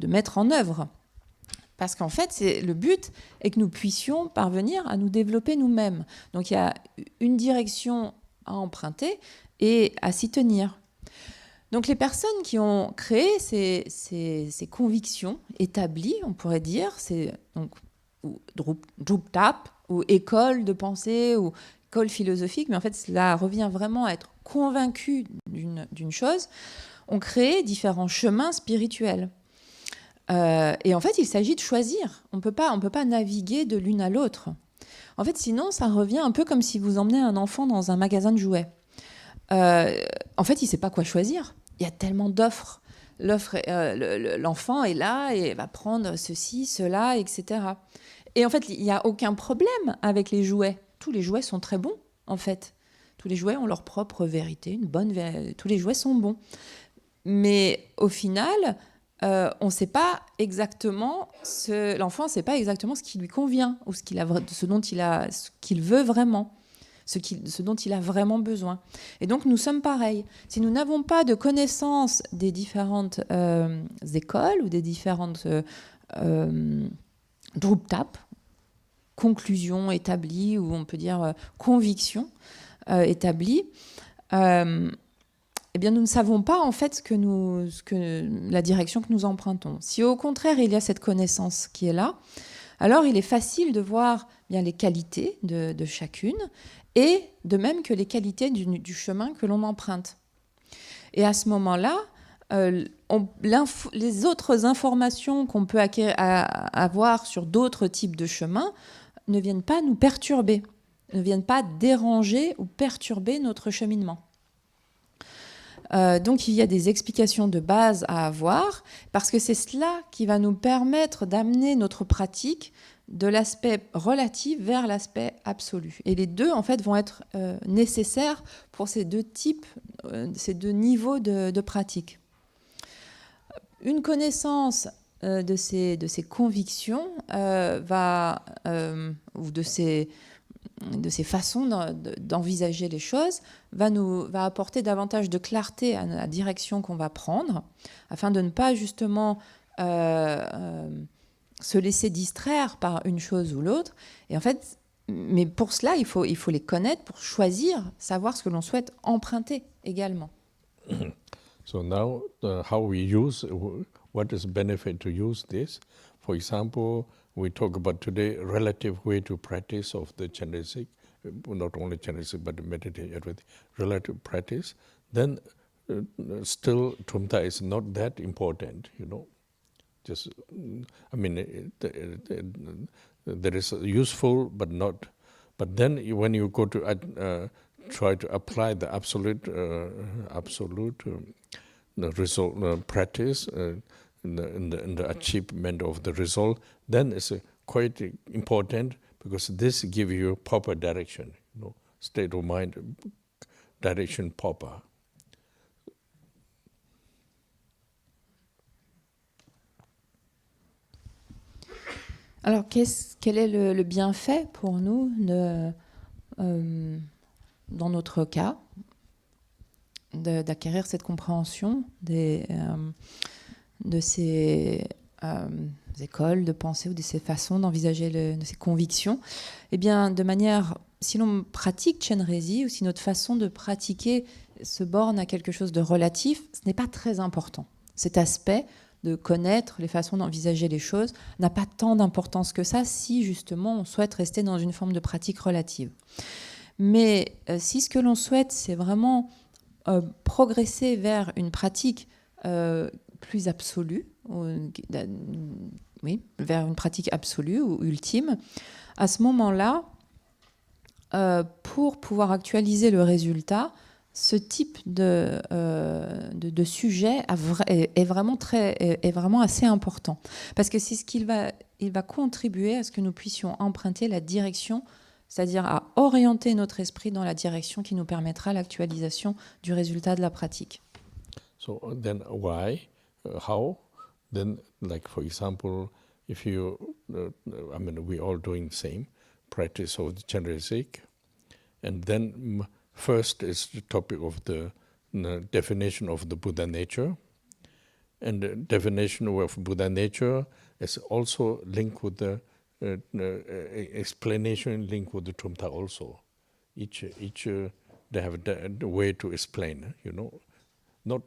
mettre en œuvre. Parce qu'en fait, le but est que nous puissions parvenir à nous développer nous-mêmes. Donc il y a une direction à emprunter et à s'y tenir. Donc les personnes qui ont créé ces convictions établies, on pourrait dire, c'est donc Druptap ou école de pensée ou école philosophique, mais en fait cela revient vraiment à être convaincu d'une chose, ont créé différents chemins spirituels. Et en fait, il s'agit de choisir. On peut pas naviguer de l'une à l'autre. En fait, sinon, ça revient un peu comme si vous emmenez un enfant dans un magasin de jouets. En fait, il ne sait pas quoi choisir. Il y a tellement d'offres. L'enfant est là et va prendre ceci, cela, etc. Et en fait, il n'y a aucun problème avec les jouets. Tous les jouets sont très bons, en fait. Tous les jouets ont leur propre vérité, une bonne vérité. Tous les jouets sont bons. Mais au final... on ne sait pas exactement l'enfant ne sait pas exactement ce qui lui convient ou ce qu'il veut vraiment, ce dont il a vraiment besoin. Et donc nous sommes pareils. Si nous n'avons pas de connaissance des différentes écoles ou des différentes druptap, conclusions établies ou on peut dire convictions établies, eh bien, nous ne savons pas en fait la direction que nous empruntons. Si au contraire il y a cette connaissance qui est là, alors il est facile de voir bien les qualités de chacune et de même que les qualités du chemin que l'on emprunte. Et à ce moment-là, les autres informations qu'on peut avoir sur d'autres types de chemins ne viennent pas nous perturber, ne viennent pas déranger ou perturber notre cheminement. Donc il y a des explications de base à avoir parce que c'est cela qui va nous permettre d'amener notre pratique de l'aspect relatif vers l'aspect absolu. Et les deux en fait vont être nécessaires pour ces deux niveaux de pratique. Une connaissance de ces convictions ou de ces façons d'envisager les choses va apporter davantage de clarté à la direction qu'on va prendre, afin de ne pas justement se laisser distraire par une chose ou l'autre. Et en fait, mais pour cela, il faut les connaître pour choisir, savoir ce que l'on souhaite emprunter également. So now, how we use, what is benefit to use this? For example, we talk about today relative way to practice of the Chenrezik, not only Chenrezik but meditation, everything, relative practice. Then still Tumta is not that important, Just, I mean, there is useful but not But then when you go to try to apply the absolute the result practice in the achievement of the result, then it's quite important, because this gives you proper direction, state of mind, direction proper. Alors, quel est le bienfait pour nous dans notre cas, d'acquérir cette compréhension de ces écoles de pensée ou de ces façons d'envisager de ces convictions? Eh bien, de manière, si l'on pratique Chenrezik, ou si notre façon de pratiquer se borne à quelque chose de relatif, ce n'est pas très important. Cet aspect de connaître les façons d'envisager les choses n'a pas tant d'importance que ça, si justement on souhaite rester dans une forme de pratique relative. Mais si ce que l'on souhaite, c'est vraiment progresser vers une pratique plus absolue, vers une pratique absolue ou ultime, à ce moment-là, pour pouvoir actualiser le résultat, ce type de sujet est vraiment assez important. Parce que c'est ce qu'il va contribuer à ce que nous puissions emprunter la direction, c'est-à-dire à orienter notre esprit dans la direction qui nous permettra l'actualisation du résultat de la pratique. So then why, how? Then, like for example, if you, we all doing the same practice of the Chenrezik, and then first is the topic of the definition of the Buddha nature, and the definition of Buddha nature is also linked with the explanation, linked with the Tumta also. Each they have the way to explain, not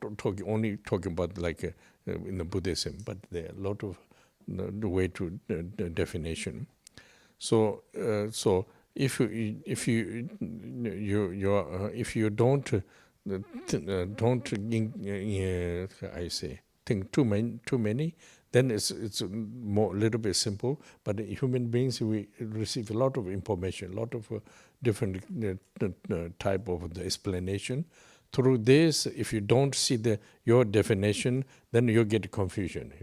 only talking about like in the Buddhism, but there are a lot of the way to the definition. So if you don't I say think too many, then it's more little bit simple. But human beings, we receive a lot of information, a lot of different type of the explanation. Through this, if you don't see your definition, then you get confusion.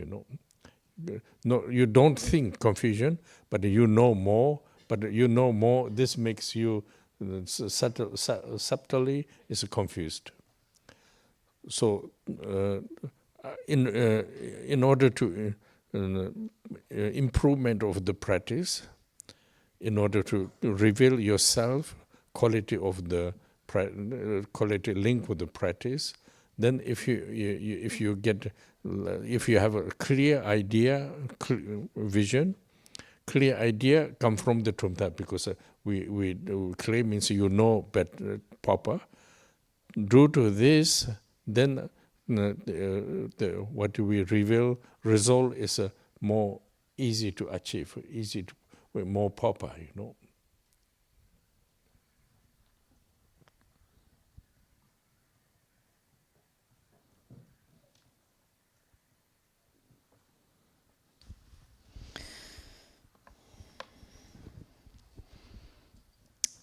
No, you don't think confusion, but you know more. But you know more. This makes you subtly is confused. So, in order to improvement of the practice, in order to reveal yourself, quality of the quality link with the practice, then if you have a clear idea, vision, clear idea come from the Tumta, because we clear means better proper. Due to this, then what we reveal result is more easy to achieve, more proper,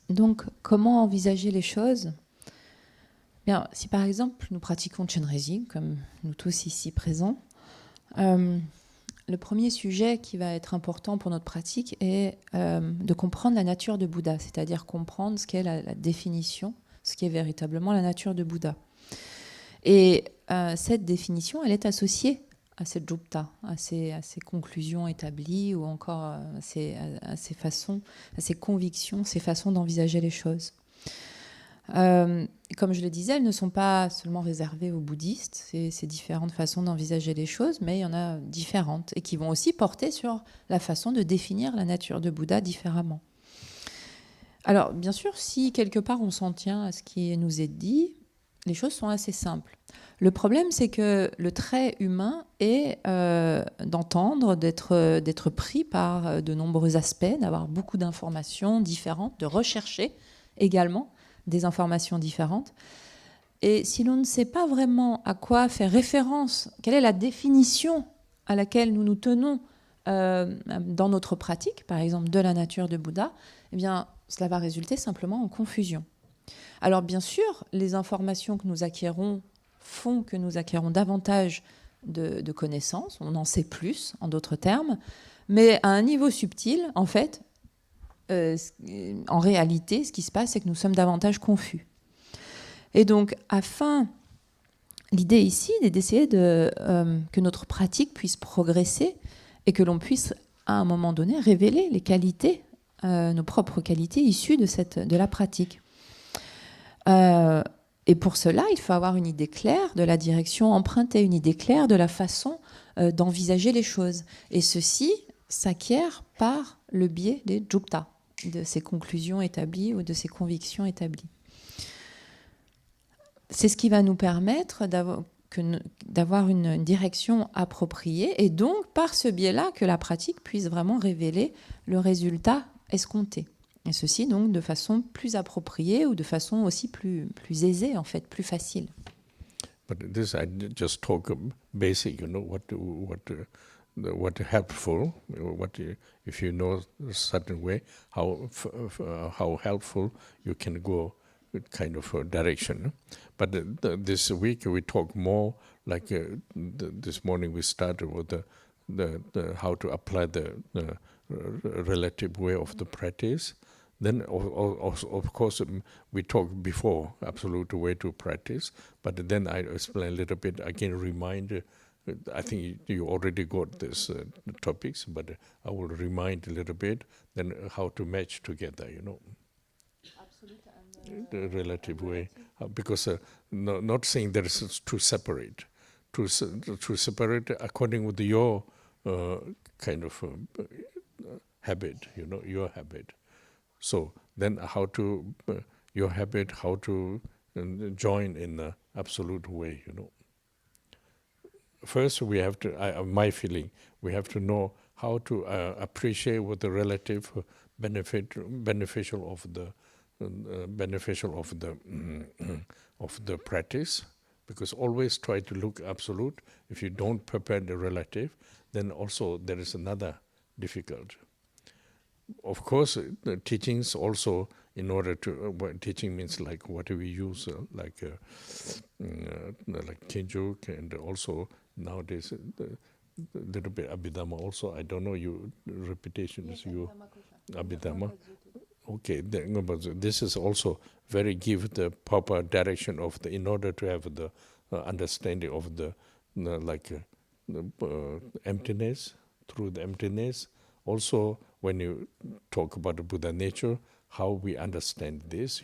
Donc, comment envisager les choses? Bien, si par exemple nous pratiquons Chenrezik, comme nous tous ici présents, le premier sujet qui va être important pour notre pratique est de comprendre la nature de Bouddha, c'est-à-dire comprendre ce qu'est la définition, ce qui est véritablement la nature de Bouddha. Et cette définition, elle est associée à cette jupta, à ces conclusions établies, ou encore à ces façons, à ces convictions, ces façons d'envisager les choses. Comme je le disais, elles ne sont pas seulement réservées aux bouddhistes, ces différentes façons d'envisager les choses, mais il y en a différentes, et qui vont aussi porter sur la façon de définir la nature de Bouddha différemment. Alors, bien sûr, si quelque part on s'en tient à ce qui nous est dit, les choses sont assez simples. Le problème, c'est que le trait humain est d'entendre, d'être pris par de nombreux aspects, d'avoir beaucoup d'informations différentes, de rechercher également des informations différentes. Et si l'on ne sait pas vraiment à quoi faire référence, quelle est la définition à laquelle nous nous tenons dans notre pratique, par exemple de la nature de Bouddha, eh bien, cela va résulter simplement en confusion. Alors bien sûr, les informations que nous acquérons font que nous acquérons davantage de connaissances, on en sait plus, en d'autres termes, mais à un niveau subtil, en fait, en réalité, ce qui se passe, c'est que nous sommes davantage confus. Et donc, l'idée ici est d'essayer que notre pratique puisse progresser et que l'on puisse, à un moment donné, révéler les qualités, nos propres qualités issues de la pratique. Et pour cela, il faut avoir une idée claire de la direction empruntée, une idée claire de la façon d'envisager les choses. Et ceci s'acquiert par le biais des jukta, de ces conclusions établies ou de ces convictions établies. C'est ce qui va nous permettre d'avoir une direction appropriée et donc, par ce biais-là, que la pratique puisse vraiment révéler le résultat escompté. Et ceci, donc, de façon plus appropriée ou de façon aussi plus aisée, en fait, plus facile. But this I just talk basic, what helpful, if you know a certain way, how helpful you can go kind of direction. But this week we talk more like this morning we started with the how to apply the relative way of the practice. Then, of course, we talked before absolute way to practice, but then I explain a little bit, again remind, I think you already got this topics, but I will remind a little bit, then how to match together, Absolute and the relative way. Because not saying that it's too separate, to separate according with your kind of habit, your habit. So then how to, your habit, how to join in the absolute way, First, we have to, my feeling, we have to know how to appreciate what the relative beneficial of the practice, because always try to look absolute. If you don't prepare the relative, then also there is another difficult. Of course, the teachings also, in order to, teaching means like what do we use, like Tenjuk, and also nowadays a little bit Abhidhamma also. I don't know, you repetition is you Abhidhamma. Okay, but this is also very give the proper direction of the, in order to have the understanding of the emptiness, through the emptiness. Also, when you talk about the Buddha nature, how we understand this,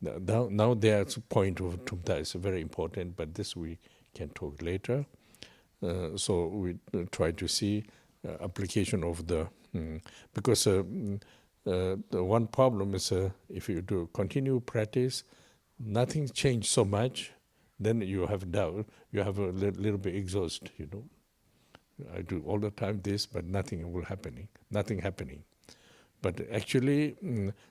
Now there's a point of Tumta is very important, but this we can talk later. So we try to see application of the, because the one problem is if you do continue practice, nothing changed so much, then you have doubt, you have a little bit exhaust, I do all the time this, but nothing happening. But actually,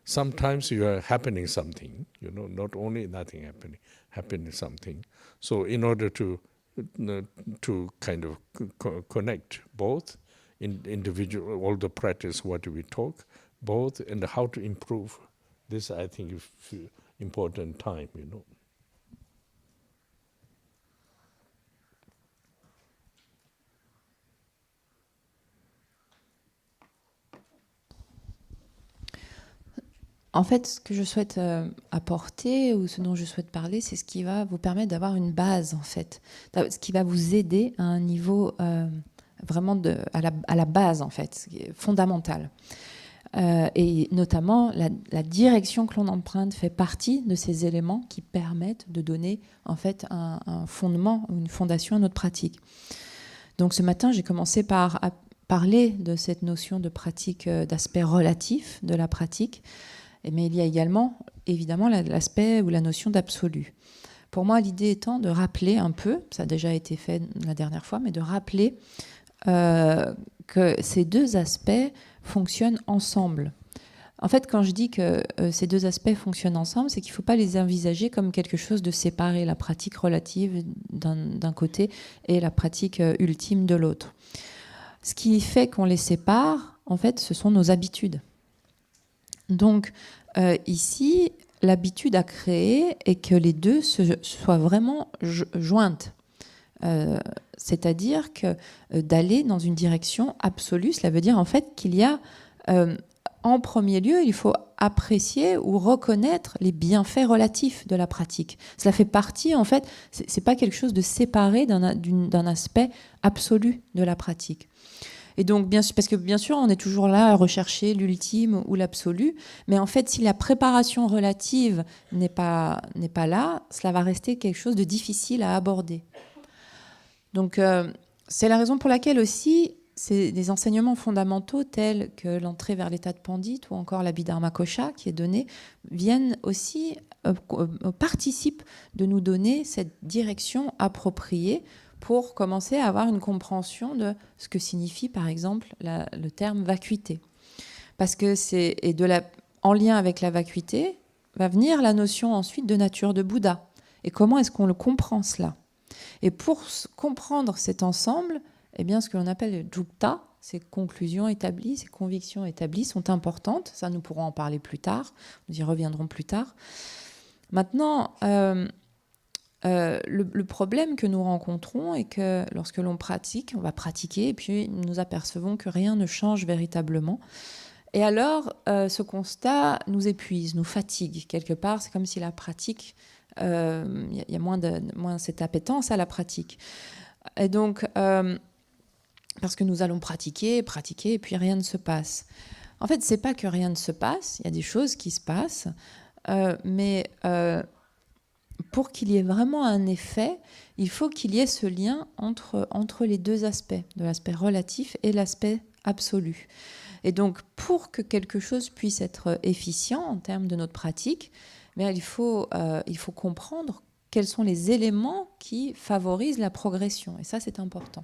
sometimes you are happening something, not only nothing happening something. So in order to kind of connect both individual, all the practice, what we talk, both, and how to improve, this I think is important time, En fait, ce que je souhaite apporter, ou ce dont je souhaite parler, c'est ce qui va vous permettre d'avoir une base, en fait. Ce qui va vous aider à un niveau vraiment à la base, en fait, fondamentale. Et notamment, la direction que l'on emprunte fait partie de ces éléments qui permettent de donner, en fait, un fondement ou une fondation à notre pratique. Donc ce matin, j'ai commencé par parler de cette notion de pratique, d'aspect relatif de la pratique. Mais il y a également, évidemment, l'aspect ou la notion d'absolu. Pour moi, l'idée étant de rappeler un peu, ça a déjà été fait la dernière fois, mais de rappeler que ces deux aspects fonctionnent ensemble. En fait, quand je dis que ces deux aspects fonctionnent ensemble, c'est qu'il ne faut pas les envisager comme quelque chose de séparé, la pratique relative d'un côté et la pratique ultime de l'autre. Ce qui fait qu'on les sépare, en fait, ce sont nos habitudes. Donc, ici, l'habitude à créer est que les deux soient vraiment jointes. C'est-à-dire que d'aller dans une direction absolue, cela veut dire en fait qu'il y a, en premier lieu, il faut apprécier ou reconnaître les bienfaits relatifs de la pratique. Cela fait partie, en fait, c'est pas quelque chose de séparé d'un aspect absolu de la pratique. Et donc, bien sûr, parce que bien sûr, on est toujours là à rechercher l'ultime ou l'absolu, mais en fait, si la préparation relative n'est pas là, cela va rester quelque chose de difficile à aborder. Donc, c'est la raison pour laquelle aussi, c'est des enseignements fondamentaux tels que l'entrée vers l'état de pandit ou encore l'abhidharma kosha qui est donné, viennent aussi, participent de nous donner cette direction appropriée pour commencer à avoir une compréhension de ce que signifie, par exemple, le terme vacuité. Parce que en lien avec la vacuité va venir la notion ensuite de nature de Bouddha. Et comment est-ce qu'on le comprend, cela ? Et pour comprendre cet ensemble, eh bien, ce que l'on appelle le jukta, ces conclusions établies, ces convictions établies sont importantes. Ça, nous pourrons en parler plus tard. Nous y reviendrons plus tard. Maintenant, le problème que nous rencontrons est que lorsque l'on pratique, on va pratiquer et puis nous apercevons que rien ne change véritablement. Et alors, ce constat nous épuise, nous fatigue quelque part. C'est comme si la pratique, il y a moins cette appétence à la pratique. Et donc, parce que nous allons pratiquer, et puis rien ne se passe. En fait, c'est pas que rien ne se passe. Il y a des choses qui se passent, mais pour qu'il y ait vraiment un effet, il faut qu'il y ait ce lien entre les deux aspects, de l'aspect relatif et l'aspect absolu. Et donc, pour que quelque chose puisse être efficient en termes de notre pratique, bien, il faut comprendre quels sont les éléments qui favorisent la progression. Et ça, c'est important.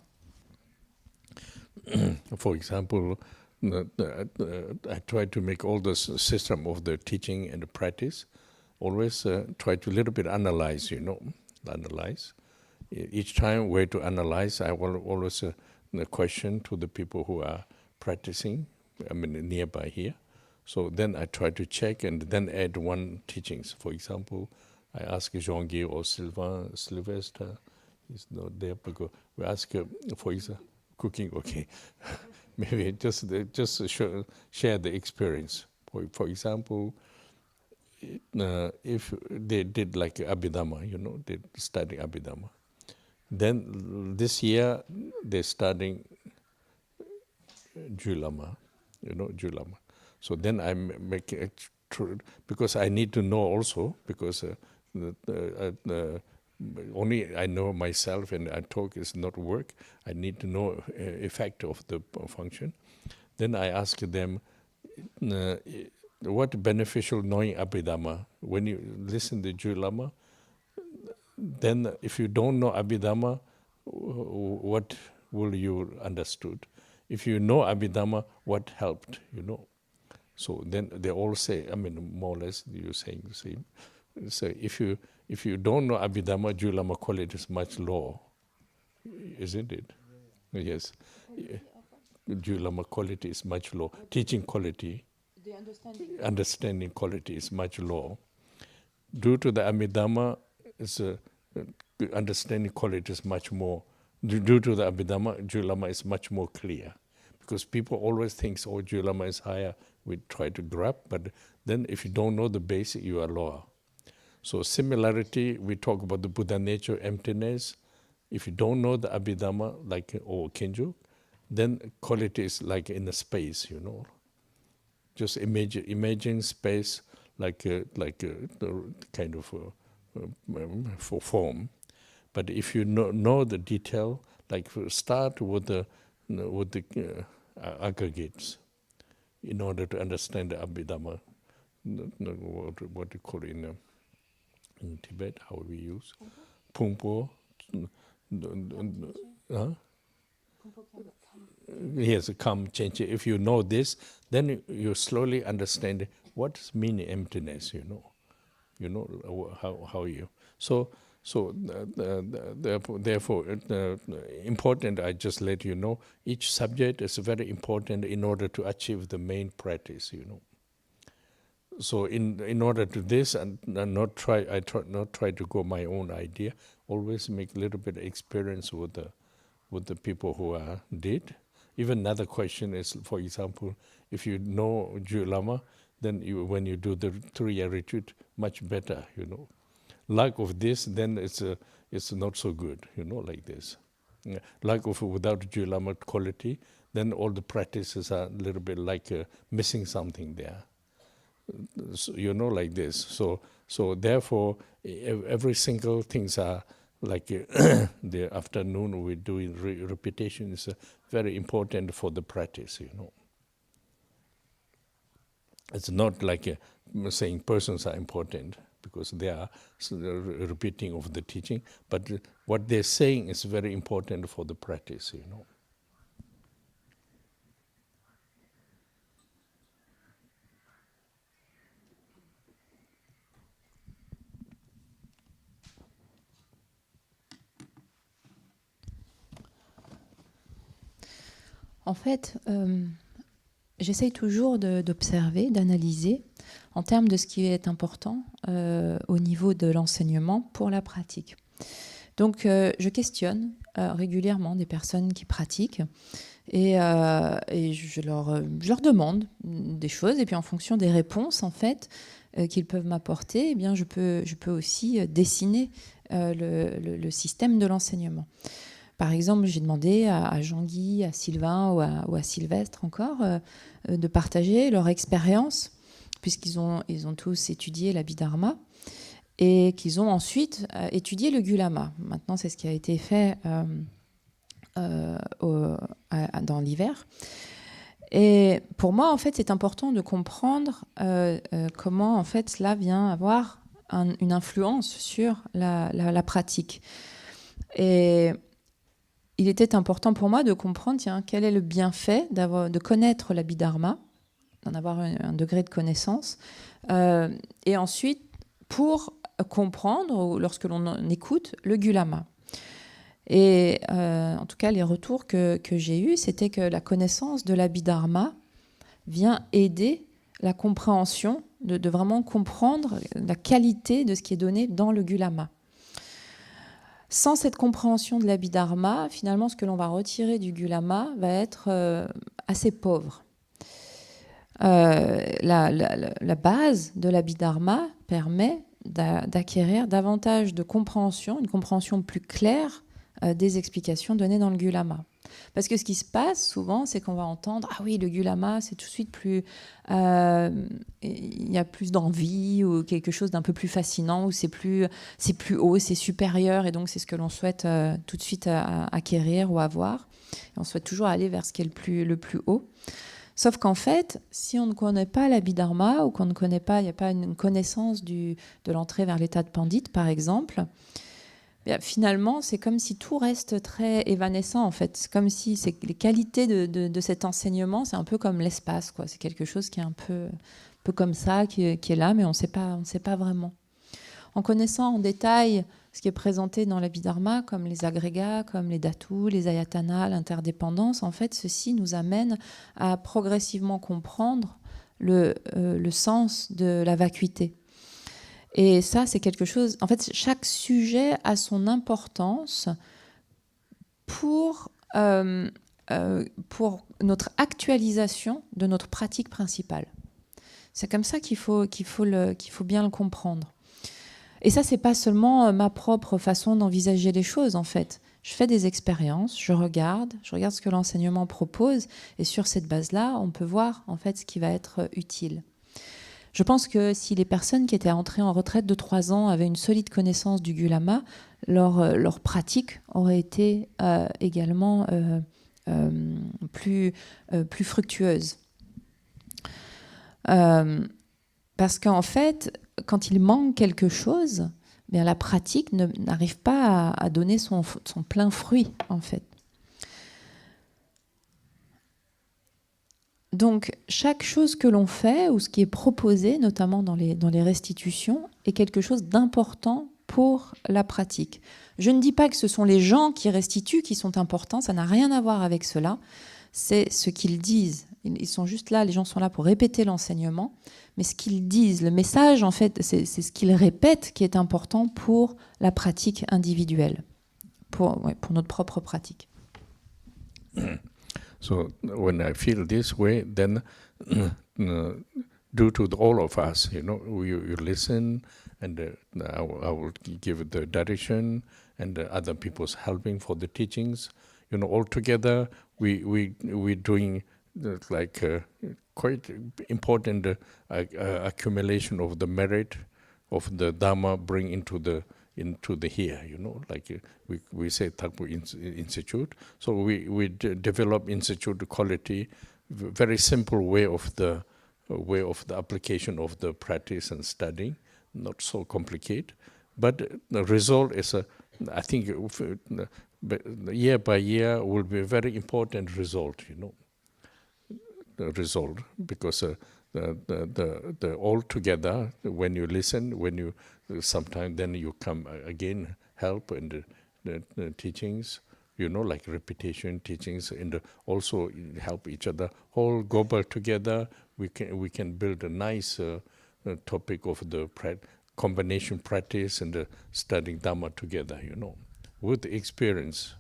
For example, I try to make all the system of the teaching and the practice. Always try to little bit analyze, analyze. Each time where to analyze, I will always question to the people who are practicing, nearby here. So then I try to check and then add one teachings. For example, I ask Jean-Guy or Sylvester, he's not there because we ask for example, cooking, okay. Maybe just share the experience. For example, if they did like Abhidhamma, they study Abhidhamma. Then this year they're studying Julama, Julama. So then I make it true, because I need to know also, because only I know myself and I talk is not work. I need to know effect of the function. Then I ask them, what beneficial knowing Abhidhamma? When you listen to Julama, then if you don't know Abhidhamma, what will you understood? If you know Abhidhamma, what helped, So then they all say, more or less you're saying the same. So if you don't know Abhidhamma, Julama quality is much lower, isn't it? Yes. Julama quality is much low. Teaching quality, the understanding quality is much low. Due to the Abhidhamma, understanding quality is much more. Due to the Abhidhamma, Julama is much more clear. Because people always think, Julama is higher, we try to grab, but then if you don't know the basic, you are lower. So similarity, we talk about the Buddha nature, emptiness. If you don't know the Abhidhamma, like Kenju, then quality is like in a space, Just imagine space like the kind of for form. But if you know the detail, like start with the aggregates in order to understand the Abhidhamma, what you call in Tibet, how we use Pungpo. Yes, come change. If you know this, then you slowly understand what is meaning emptiness. How you. So therefore, important. I just let you know. Each subject is very important in order to achieve the main practice. So in order to this, and not try to go my own idea. Always make a little bit of experience with the people who are dead. Even another question is, for example, if you know Ju Lama, then when you do the 3-year retreat, much better, Lack of this, then it's not so good, like this. Lack of without Ju Lama quality, then all the practices are a little bit like missing something there. So, like this. So therefore, every single things are like the afternoon we're doing repetition is very important for the practice, It's not like saying persons are important because they are repeating of the teaching, but what they're saying is very important for the practice, En fait, j'essaye toujours d'observer, d'analyser en termes de ce qui est important au niveau de l'enseignement pour la pratique. Donc, je questionne régulièrement des personnes qui pratiquent et je leur demande des choses. Et puis, en fonction des réponses, en fait, qu'ils peuvent m'apporter, eh bien, je peux aussi dessiner le système de l'enseignement. Par exemple, j'ai demandé à Jean-Guy, à Sylvain ou à Sylvestre encore de partager leur expérience, puisqu'ils ont tous étudié l'Abhidharma et qu'ils ont ensuite étudié le Gulama. Maintenant, c'est ce qui a été fait dans l'hiver. Et pour moi, en fait, c'est important de comprendre comment en fait, cela vient avoir une influence sur la pratique. Et il était important pour moi de comprendre, quel est le bienfait de connaître l'Abhidharma, d'en avoir un degré de connaissance, et ensuite pour comprendre, lorsque l'on écoute, le Gulama. Et en tout cas, les retours que j'ai eus, c'était que la connaissance de l'Abhidharma vient aider la compréhension, de vraiment comprendre la qualité de ce qui est donné dans le Gulama. Sans cette compréhension de l'Abhidharma, finalement, ce que l'on va retirer du Gulama va être assez pauvre. La base de l'Abhidharma permet d'acquérir davantage de compréhension, une compréhension plus claire des explications données dans le Gulama. Parce que ce qui se passe souvent, c'est qu'on va entendre « Ah oui, le Gulama, c'est tout de suite plus... il y a plus d'envie ou quelque chose d'un peu plus fascinant, ou c'est plus haut, c'est supérieur, et donc c'est ce que l'on souhaite tout de suite acquérir ou avoir. Et on souhaite toujours aller vers ce qui est le plus haut. Sauf qu'en fait, si on ne connaît pas l'Abhidharma, ou qu'on ne connaît pas, il n'y a pas une connaissance de l'entrée vers l'état de pandit, par exemple, bien, finalement, c'est comme si tout reste très évanescent, en fait. C'est comme si les qualités de cet enseignement, c'est un peu comme l'espace, quoi. C'est quelque chose qui est un peu comme ça, qui est là, mais on ne sait pas vraiment. En connaissant en détail ce qui est présenté dans l'Abhidharma, comme les agrégats, comme les dhatus, les ayatanas, l'interdépendance, en fait, ceci nous amène à progressivement comprendre le sens de la vacuité. Et ça, c'est quelque chose... En fait, chaque sujet a son importance pour notre actualisation de notre pratique principale. C'est comme ça qu'il faut bien le comprendre. Et ça, c'est pas seulement ma propre façon d'envisager les choses, en fait. Je fais des expériences, je regarde ce que l'enseignement propose, et sur cette base-là, on peut voir, en fait, ce qui va être utile. Je pense que si les personnes qui étaient entrées en retraite de 3 ans avaient une solide connaissance du Gulama, leur pratique aurait été également plus fructueuse. Parce qu'en fait, quand il manque quelque chose, bien la pratique n'arrive pas à donner son plein fruit, en fait. Donc, chaque chose que l'on fait, ou ce qui est proposé, notamment dans les restitutions, est quelque chose d'important pour la pratique. Je ne dis pas que ce sont les gens qui restituent qui sont importants, ça n'a rien à voir avec cela, c'est ce qu'ils disent. Ils sont juste là, les gens sont là pour répéter l'enseignement, mais ce qu'ils disent, le message, en fait, c'est ce qu'ils répètent qui est important pour la pratique individuelle, pour notre propre pratique. So when I feel this way, then due to all of us, you listen, and I will give the direction, and other people's helping for the teachings. All together, we doing quite important accumulation of the merit of the Dharma bring into the here, we say Dhagpo Institute. So we develop institute quality, very simple way of the application of the practice and studying, not so complicated. But the result is I think year by year will be a very important result, the result, because the all together, when you listen, when you sometimes then you come again help in the teachings, like repetition teachings, and also help each other all global together. We can build a nice topic of the combination practice and studying Dhamma together, with the experience,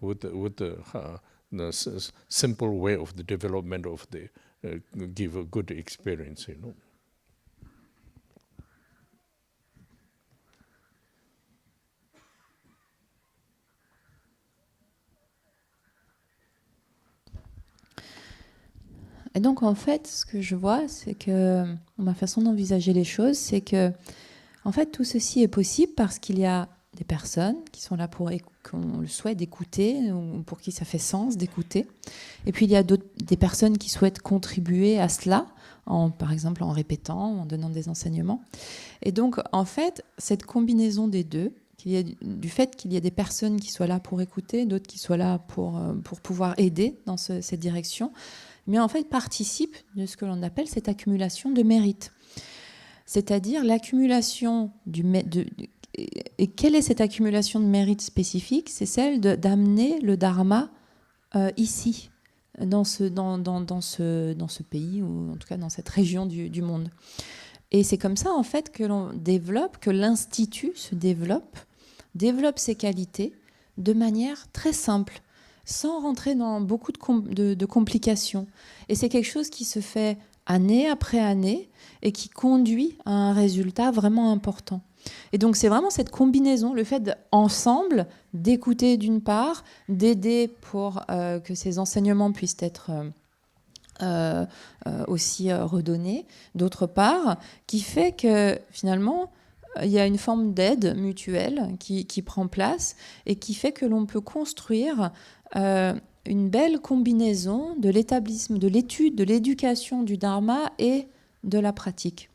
with the simple way of the development of the give a good experience, Et donc, en fait, ce que je vois, c'est que ma façon d'envisager les choses, c'est que, en fait, tout ceci est possible parce qu'il y a des personnes qui sont là qu'on le souhaite d'écouter, ou pour qui ça fait sens d'écouter. Et puis, il y a des personnes qui souhaitent contribuer à cela, par exemple en répétant, en donnant des enseignements. Et donc, en fait, cette combinaison des deux, du fait qu'il y ait des personnes qui soient là pour écouter, d'autres qui soient là pour pouvoir aider dans cette direction, mais en fait participe de ce que l'on appelle cette accumulation de mérite. C'est-à-dire l'accumulation et quelle est cette accumulation de mérite spécifique? C'est celle d'amener le Dharma ici, dans ce pays, ou en tout cas dans cette région du monde. Et c'est comme ça en fait que l'on développe, que l'Institut se développe ses qualités de manière très simple, sans rentrer dans beaucoup de complications. Et c'est quelque chose qui se fait année après année et qui conduit à un résultat vraiment important. Et donc c'est vraiment cette combinaison, le fait ensemble d'écouter d'une part, d'aider pour que ces enseignements puissent être aussi redonnés, d'autre part, qui fait que finalement il y a une forme d'aide mutuelle qui prend place et qui fait que l'on peut construire une belle combinaison de l'établissement, de l'étude, de l'éducation du Dharma et de la pratique.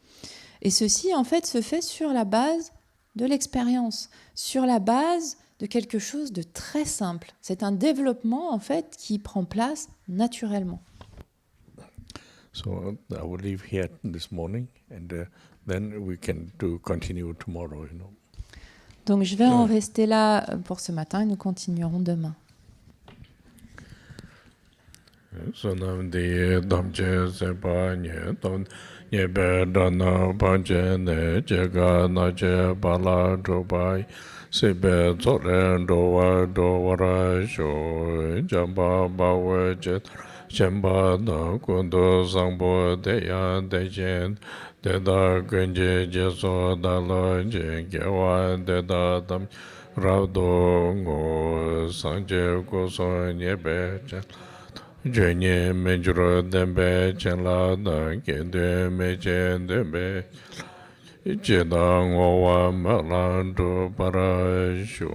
Et ceci, en fait, se fait sur la base de l'expérience, sur la base de quelque chose de très simple. C'est un développement, en fait, qui prend place naturellement. So I will leave here this morning, and then we can continue tomorrow, Donc je vais en rester là pour ce matin et nous continuerons demain. Sonam de damje sepa nye don nyebe dana banje ne jega na je bala dobai sebe zore dowara sho jamba bawe jet jamba na kundo sangbo de ya de jen de da genje jeso da lo je gewa de da dam rado ngo sanje ko so nyebe jet Jenye mejuro dembe chenla da kende meche dembe Jeda ngowa malandu parasho